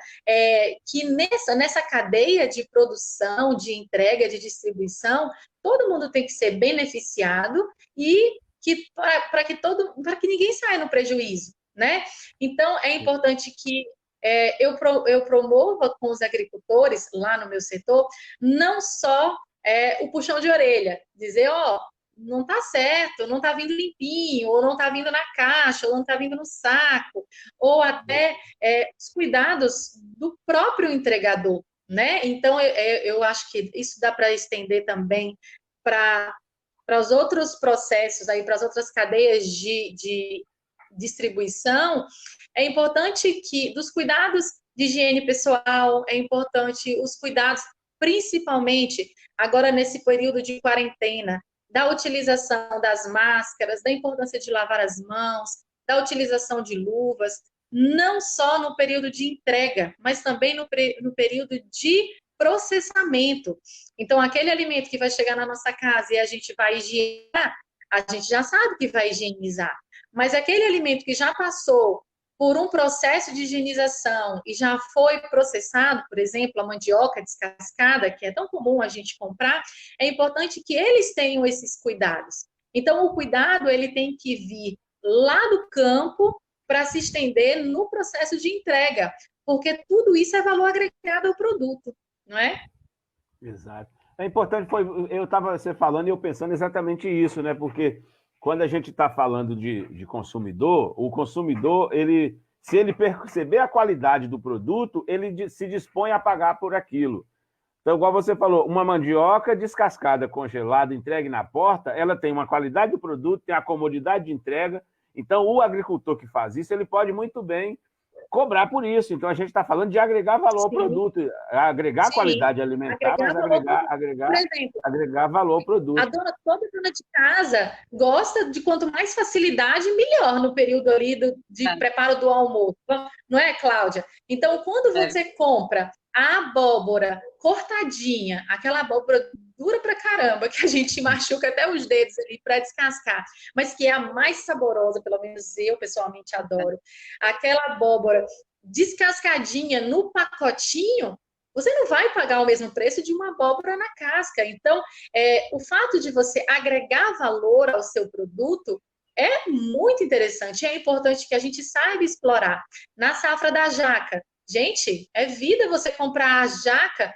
que nessa cadeia de produção, de entrega, de distribuição, todo mundo tem que ser beneficiado e para que ninguém saia no prejuízo, né? Então, é importante que eu promova com os agricultores lá no meu setor, não só o puxão de orelha, dizer, não está certo, não está vindo limpinho, ou não está vindo na caixa, ou não está vindo no saco, ou até os cuidados do próprio entregador, né? Então, eu acho que isso dá para estender também para os outros processos, para as outras cadeias de distribuição. É importante que, dos cuidados de higiene pessoal, é importante os cuidados, principalmente agora nesse período de quarentena, da utilização das máscaras, da importância de lavar as mãos, da utilização de luvas, não só no período de entrega, mas também no período de processamento. Então, aquele alimento que vai chegar na nossa casa e a gente vai higienizar, a gente já sabe que vai higienizar. Mas aquele alimento que já passou por um processo de higienização e já foi processado, por exemplo, a mandioca descascada, que é tão comum a gente comprar, é importante que eles tenham esses cuidados. Então, o cuidado, ele tem que vir lá do campo para se estender no processo de entrega, porque tudo isso é valor agregado ao produto, não é? Exato. É importante, eu estava você falando e eu pensando exatamente isso, né? Porque quando a gente está falando de consumidor, o consumidor, se ele perceber a qualidade do produto, ele se dispõe a pagar por aquilo. Então, igual você falou, uma mandioca descascada, congelada, entregue na porta, ela tem uma qualidade do produto, tem a comodidade de entrega. Então, o agricultor que faz isso, ele pode muito bem cobrar por isso. Então, a gente está falando de agregar valor ao produto, agregar qualidade alimentar, mas agregar valor ao produto. Toda dona de casa gosta de quanto mais facilidade, melhor no período ali de preparo do almoço. Não é, Cláudia? Então, quando você compra a abóbora cortadinha, aquela abóbora dura pra caramba, que a gente machuca até os dedos ali para descascar, mas que é a mais saborosa, pelo menos eu pessoalmente adoro. Aquela abóbora descascadinha no pacotinho, você não vai pagar o mesmo preço de uma abóbora na casca. Então, o fato de você agregar valor ao seu produto é muito interessante. É importante que a gente saiba explorar. Na safra da jaca, gente, é vida você comprar a jaca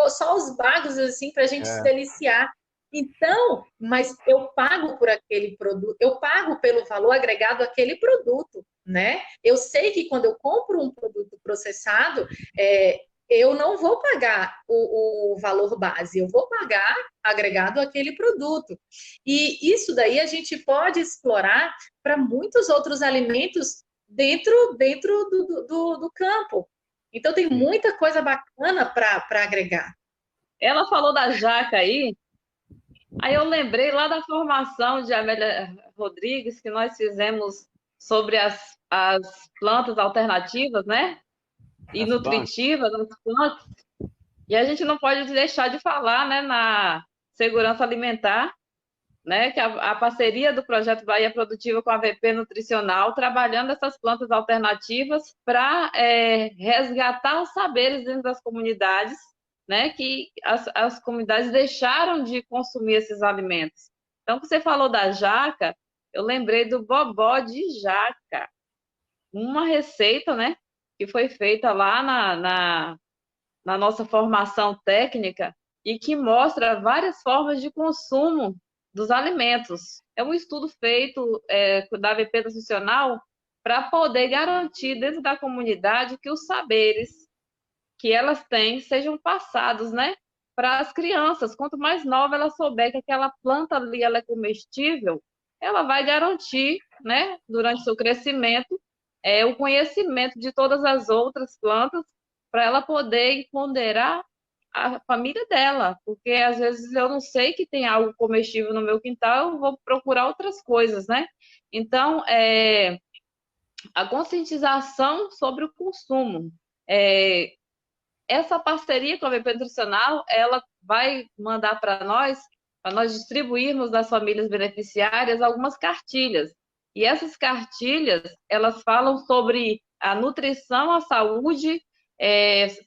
só os bagos assim para a gente se deliciar. Então, mas eu pago por aquele produto, eu pago pelo valor agregado àquele produto, né? Eu sei que quando eu compro um produto processado, eu não vou pagar o valor base, eu vou pagar agregado àquele produto. E isso daí a gente pode explorar para muitos outros alimentos dentro do campo. Então, tem muita coisa bacana para agregar. Ela falou da jaca aí eu lembrei lá da formação de Amélia Rodrigues, que nós fizemos sobre as plantas alternativas, né? E nutritivas das plantas. E a gente não pode deixar de falar, né, na segurança alimentar, né, que a parceria do Projeto Bahia Produtiva com a VP Nutricional, trabalhando essas plantas alternativas para resgatar os saberes dentro das comunidades, né, que as comunidades deixaram de consumir esses alimentos. Então, você falou da jaca, eu lembrei do bobó de jaca, uma receita, né, que foi feita lá na nossa formação técnica e que mostra várias formas de consumo dos alimentos. É um estudo feito da VP Nutricional para poder garantir dentro da comunidade que os saberes que elas têm sejam passados, né, para as crianças. Quanto mais nova ela souber que aquela planta ali ela é comestível, ela vai garantir, né, durante seu crescimento, o conhecimento de todas as outras plantas para ela poder ponderar a família dela, porque às vezes eu não sei que tem algo comestível no meu quintal, eu vou procurar outras coisas, né? Então, a conscientização sobre o consumo. Essa parceria com a VP Nutricional, ela vai mandar para nós distribuirmos nas famílias beneficiárias algumas cartilhas. E essas cartilhas, elas falam sobre a nutrição, a saúde,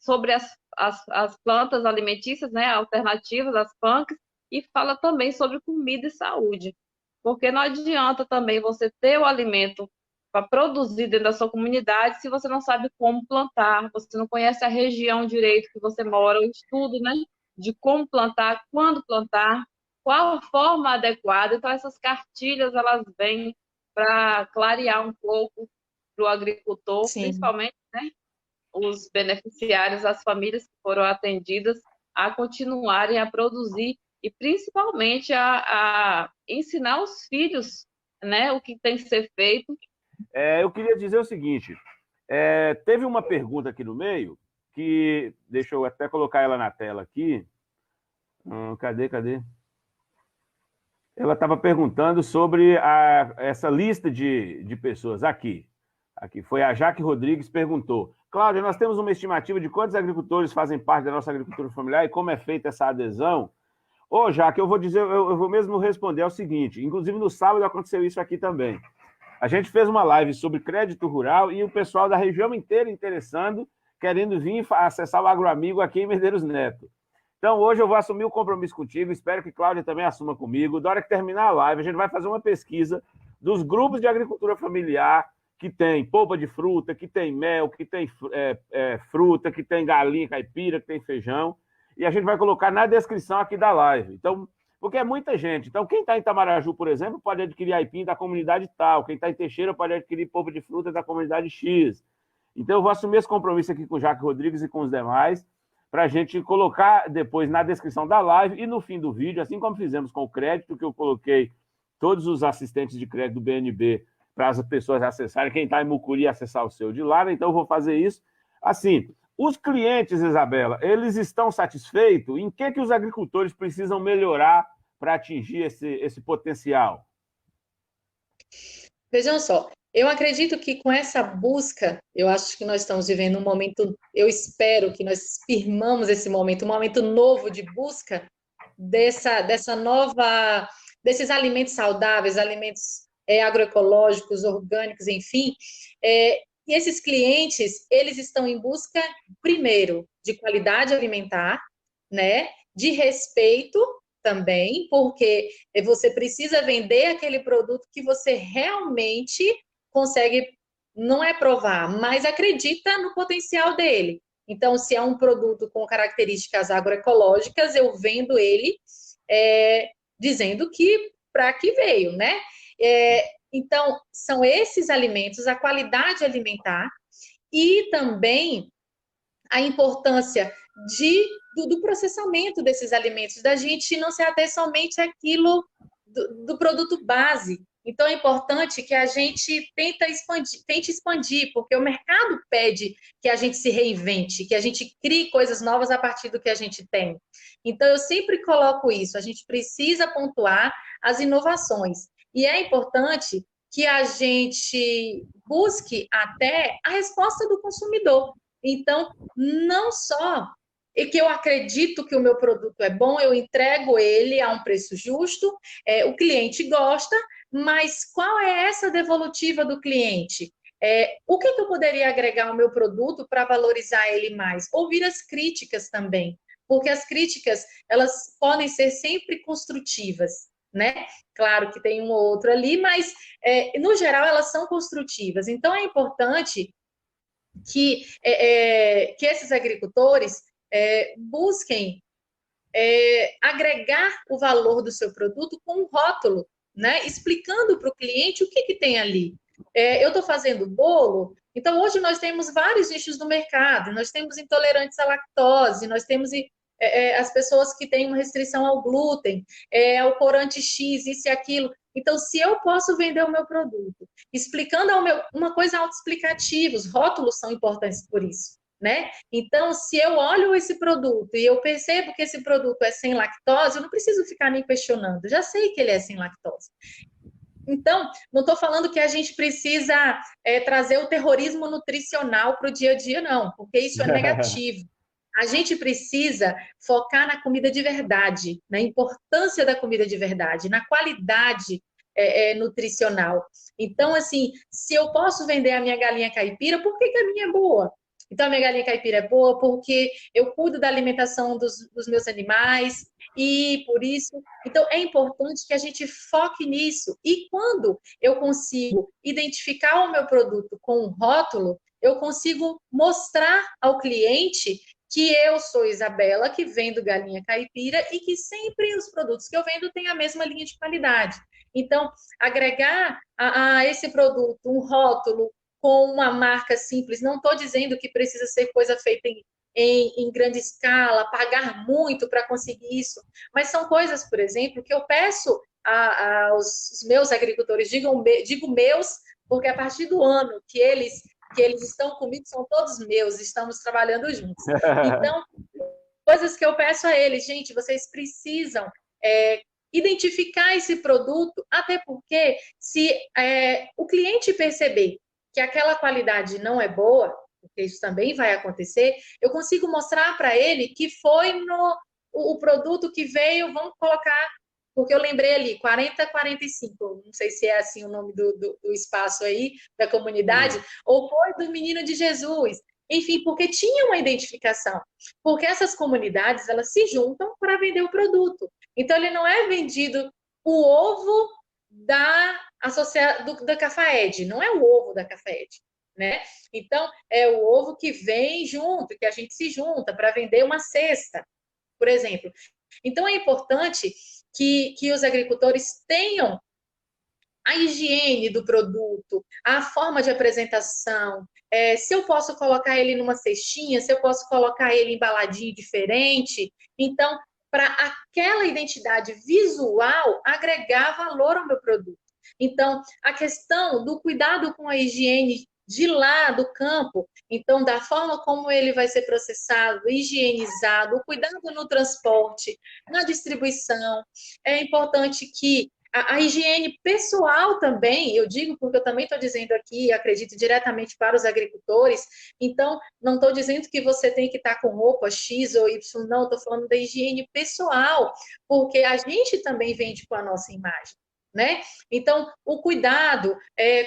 sobre as plantas alimentícias, né, alternativas, as PANCs, e fala também sobre comida e saúde. Porque não adianta também você ter o alimento para produzir dentro da sua comunidade se você não sabe como plantar, você não conhece a região direito que você mora, o estudo, né, de como plantar, quando plantar, qual a forma adequada. Então, essas cartilhas, elas vêm para clarear um pouco para o agricultor, sim, principalmente, né, os beneficiários, as famílias que foram atendidas a continuarem a produzir e principalmente a ensinar os filhos, né, o que tem que ser feito. Eu queria dizer o seguinte, teve uma pergunta aqui no meio, que, deixa eu até colocar ela na tela aqui, cadê? Ela estava perguntando sobre essa lista de pessoas aqui, foi a Jaque Rodrigues, perguntou: Cláudia, nós temos uma estimativa de quantos agricultores fazem parte da nossa agricultura familiar e como é feita essa adesão? Jaque, eu vou mesmo responder o seguinte, inclusive no sábado aconteceu isso aqui também. A gente fez uma live sobre crédito rural e o pessoal da região inteira interessando, querendo vir acessar o AgroAmigo aqui em Medeiros Neto. Então, hoje eu vou assumir o compromisso contigo, espero que Cláudia também assuma comigo. Da hora que terminar a live, a gente vai fazer uma pesquisa dos grupos de agricultura familiar que tem polpa de fruta, que tem mel, que tem fruta, que tem galinha caipira, que tem feijão, e a gente vai colocar na descrição aqui da live. Então, porque é muita gente. Então, quem está em Itamaraju, por exemplo, pode adquirir aipim da comunidade tal. Quem está em Teixeira pode adquirir polpa de fruta da comunidade X. Então, eu vou assumir esse compromisso aqui com o Jaque Rodrigues e com os demais, para a gente colocar depois na descrição da live e no fim do vídeo, assim como fizemos com o crédito, que eu coloquei todos os assistentes de crédito do BNB para as pessoas acessarem, quem está em Mucuri acessar o seu de lá, né? Então eu vou fazer isso. Assim, os clientes, Isabela, eles estão satisfeitos? Em que os agricultores precisam melhorar para atingir esse potencial? Vejam só, eu acredito que com essa busca, eu acho que nós estamos vivendo um momento, eu espero que nós firmamos esse momento, um momento novo de busca dessa nova, desses alimentos saudáveis, alimentos agroecológicos, orgânicos, enfim, E esses clientes, eles estão em busca, primeiro, de qualidade alimentar, né? De respeito também, porque você precisa vender aquele produto que você realmente consegue, não é provar, mas acredita no potencial dele. Então, se é um produto com características agroecológicas, eu vendo ele dizendo que para que veio, né? Então, são esses alimentos, a qualidade alimentar e também a importância do processamento desses alimentos, da gente não se ater somente àquilo do produto base. Então, é importante que a gente tente expandir, porque o mercado pede que a gente se reinvente, que a gente crie coisas novas a partir do que a gente tem. Então, eu sempre coloco isso, a gente precisa pontuar as inovações. E é importante que a gente busque até a resposta do consumidor. Então, não só que eu acredito que o meu produto é bom, eu entrego ele a um preço justo, o cliente gosta, mas qual é essa devolutiva do cliente? O que eu poderia agregar ao meu produto para valorizar ele mais? Ouvir as críticas também, porque as críticas, elas podem ser sempre construtivas, né? Claro que tem um ou outro ali, mas, no geral, elas são construtivas. Então, é importante que esses agricultores busquem agregar o valor do seu produto com um rótulo, né? Explicando para o cliente o que tem ali. Eu estou fazendo bolo, então hoje nós temos vários nichos no mercado, nós temos intolerantes à lactose, nós temos as pessoas que têm uma restrição ao glúten, ao corante X, isso e aquilo. Então, se eu posso vender o meu produto, explicando uma coisa autoexplicativa, os rótulos são importantes por isso, né? Então, se eu olho esse produto e eu percebo que esse produto é sem lactose, eu não preciso ficar nem questionando, já sei que ele é sem lactose. Então, não estou falando que a gente precisa trazer o terrorismo nutricional para o dia a dia, não, porque isso é negativo. A gente precisa focar na comida de verdade, na importância da comida de verdade, na qualidade nutricional. Então, assim, se eu posso vender a minha galinha caipira, por que a minha é boa? Então, a minha galinha caipira é boa porque eu cuido da alimentação dos meus animais e, por isso... Então, é importante que a gente foque nisso. E quando eu consigo identificar o meu produto com um rótulo, eu consigo mostrar ao cliente que eu sou Isabela, que vendo galinha caipira e que sempre os produtos que eu vendo têm a mesma linha de qualidade. Então, agregar a esse produto um rótulo com uma marca simples, não estou dizendo que precisa ser coisa feita em grande escala, pagar muito para conseguir isso, mas são coisas, por exemplo, que eu peço aos meus agricultores, digo meus, porque a partir do ano que eles estão comigo, são todos meus, estamos trabalhando juntos. Então, coisas que eu peço a eles, gente, vocês precisam identificar esse produto, até porque se o cliente perceber que aquela qualidade não é boa, porque isso também vai acontecer, eu consigo mostrar para ele que foi o produto que veio, vamos colocar, porque eu lembrei ali, 4045, não sei se é assim o nome do espaço aí, da comunidade, ou foi do Menino de Jesus, enfim, porque tinha uma identificação, porque essas comunidades, elas se juntam para vender o produto, então ele não é vendido o ovo da Cafaed, não é o ovo da Cafaed, né? Então, é o ovo que vem junto, que a gente se junta para vender uma cesta, por exemplo. Então, é importante que os agricultores tenham a higiene do produto, a forma de apresentação, se eu posso colocar ele numa cestinha, se eu posso colocar ele embaladinho diferente. Então, para aquela identidade visual agregar valor ao meu produto. Então, a questão do cuidado com a higiene de lá do campo, então, da forma como ele vai ser processado, higienizado, o cuidado no transporte, na distribuição, é importante que a higiene pessoal também, eu digo porque eu também estou dizendo aqui, acredito diretamente para os agricultores, então não estou dizendo que você tem que estar com roupa X ou Y, não, estou falando da higiene pessoal, porque a gente também vende com a nossa imagem. né? Então, o cuidado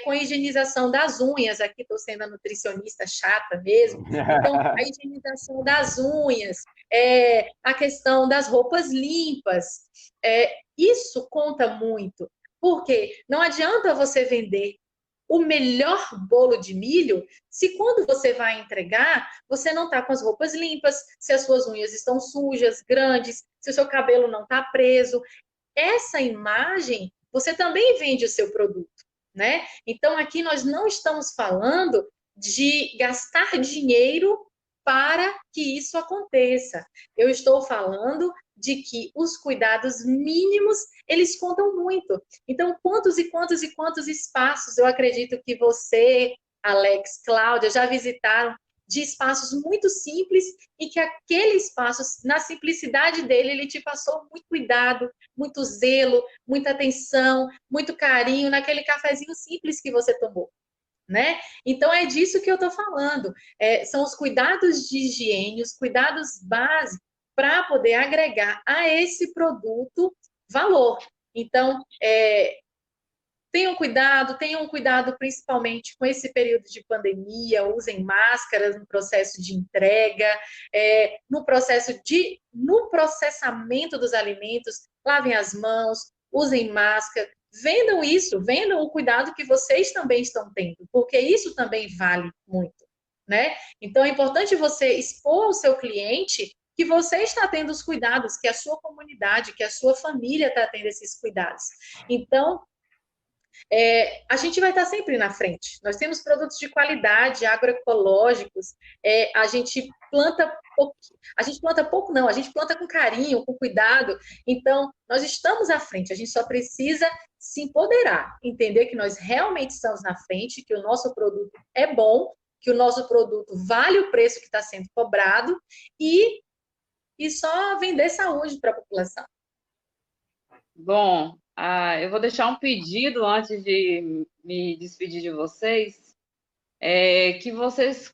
com a higienização das unhas, aqui estou sendo a nutricionista chata mesmo, então, a higienização das unhas, a questão das roupas limpas, isso conta muito, porque não adianta você vender o melhor bolo de milho se quando você vai entregar, você não está com as roupas limpas, se as suas unhas estão sujas, grandes, se o seu cabelo não está preso. Essa imagem, você também vende o seu produto, né? Então, aqui nós não estamos falando de gastar dinheiro para que isso aconteça. Eu estou falando de que os cuidados mínimos, eles contam muito. Então, quantos e quantos e quantos espaços eu acredito que você, Alex, Cláudia, já visitaram de espaços muito simples e que aquele espaço, na simplicidade dele, ele te passou muito cuidado, muito zelo, muita atenção, muito carinho naquele cafezinho simples que você tomou, né? Então, é disso que eu estou falando. São os cuidados de higiene, os cuidados básicos para poder agregar a esse produto valor. Então, tenham cuidado principalmente com esse período de pandemia, usem máscaras no processo de entrega, no processamento dos alimentos, lavem as mãos, usem máscara, vendam o cuidado que vocês também estão tendo, porque isso também vale muito, né? Então, é importante você expor ao seu cliente que você está tendo os cuidados, que a sua comunidade, que a sua família está tendo esses cuidados. Então, a gente vai estar sempre na frente. Nós temos produtos de qualidade, agroecológicos, a gente planta pouco não, a gente planta com carinho, com cuidado, então nós estamos à frente, a gente só precisa se empoderar, entender que nós realmente estamos na frente, que o nosso produto é bom, que o nosso produto vale o preço que está sendo cobrado e só vender saúde para a população. Bom, eu vou deixar um pedido antes de me despedir de vocês, que vocês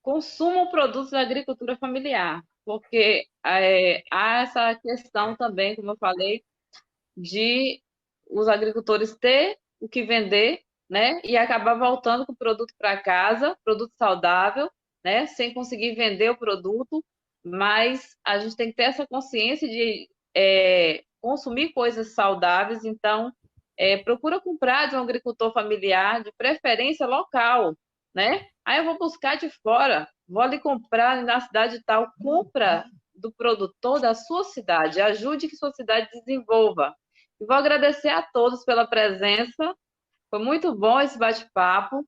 consumam produtos da agricultura familiar, porque há essa questão também, como eu falei, de os agricultores ter o que vender, né, e acabar voltando com o produto para casa, produto saudável, né, sem conseguir vender o produto, mas a gente tem que ter essa consciência de consumir coisas saudáveis, então procura comprar de um agricultor familiar, de preferência local, né? Aí eu vou buscar de fora, vou ali comprar na cidade tal, compra do produtor da sua cidade, ajude que sua cidade desenvolva. E vou agradecer a todos pela presença, foi muito bom esse bate-papo.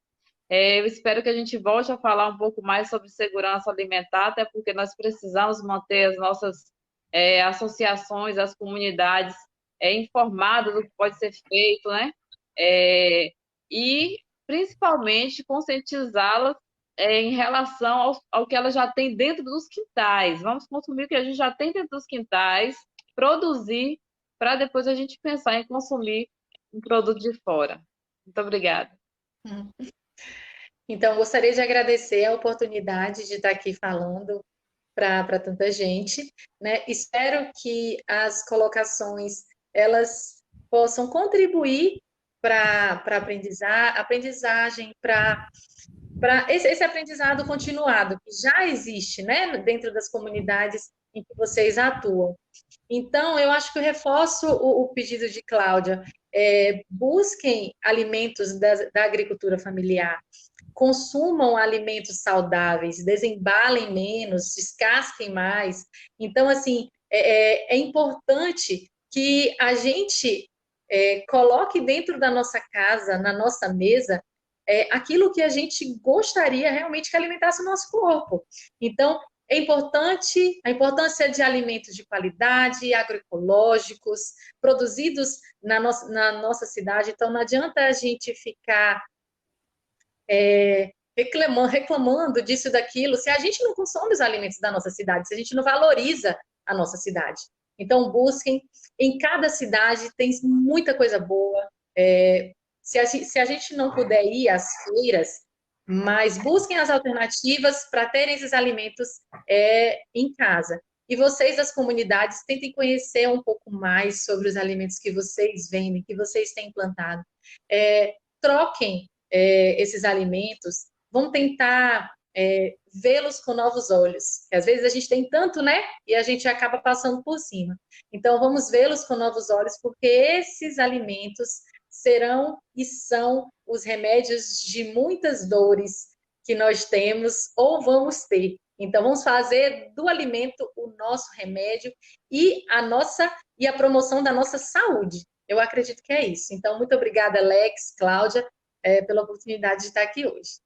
Eu espero que a gente volte a falar um pouco mais sobre segurança alimentar, até porque nós precisamos manter as nossas associações, as comunidades informadas do que pode ser feito, né? E, principalmente, conscientizá-las em relação ao que elas já têm dentro dos quintais. Vamos consumir o que a gente já tem dentro dos quintais, produzir, para depois a gente pensar em consumir um produto de fora. Muito obrigada. Então, gostaria de agradecer a oportunidade de estar aqui falando para tanta gente, né? Espero que as colocações elas possam contribuir para aprendizagem, para esse aprendizado continuado que já existe, né, dentro das comunidades em que vocês atuam. Então, eu acho que eu reforço o pedido de Cláudia, busquem alimentos da agricultura familiar, consumam alimentos saudáveis, desembalem menos, descasquem mais. Então, assim, é importante que a gente coloque dentro da nossa casa, na nossa mesa, aquilo que a gente gostaria realmente que alimentasse o nosso corpo. Então, é importante a importância de alimentos de qualidade, agroecológicos, produzidos na nossa cidade. Então, não adianta a gente ficar reclamando disso e daquilo, se a gente não consome os alimentos da nossa cidade, se a gente não valoriza a nossa cidade. Então, busquem, em cada cidade tem muita coisa boa, se a gente não puder ir às feiras, mas busquem as alternativas para terem esses alimentos em casa. E vocês das comunidades tentem conhecer um pouco mais sobre os alimentos que vocês vendem, que vocês têm plantado. Troquem esses alimentos, vão tentar vê-los com novos olhos. Às vezes a gente tem tanto, né? E a gente acaba passando por cima. Então, vamos vê-los com novos olhos, porque esses alimentos serão e são os remédios de muitas dores que nós temos ou vamos ter. Então, vamos fazer do alimento o nosso remédio e a promoção da nossa saúde. Eu acredito que é isso. Então, muito obrigada, Alex, Cláudia, pela oportunidade de estar aqui hoje.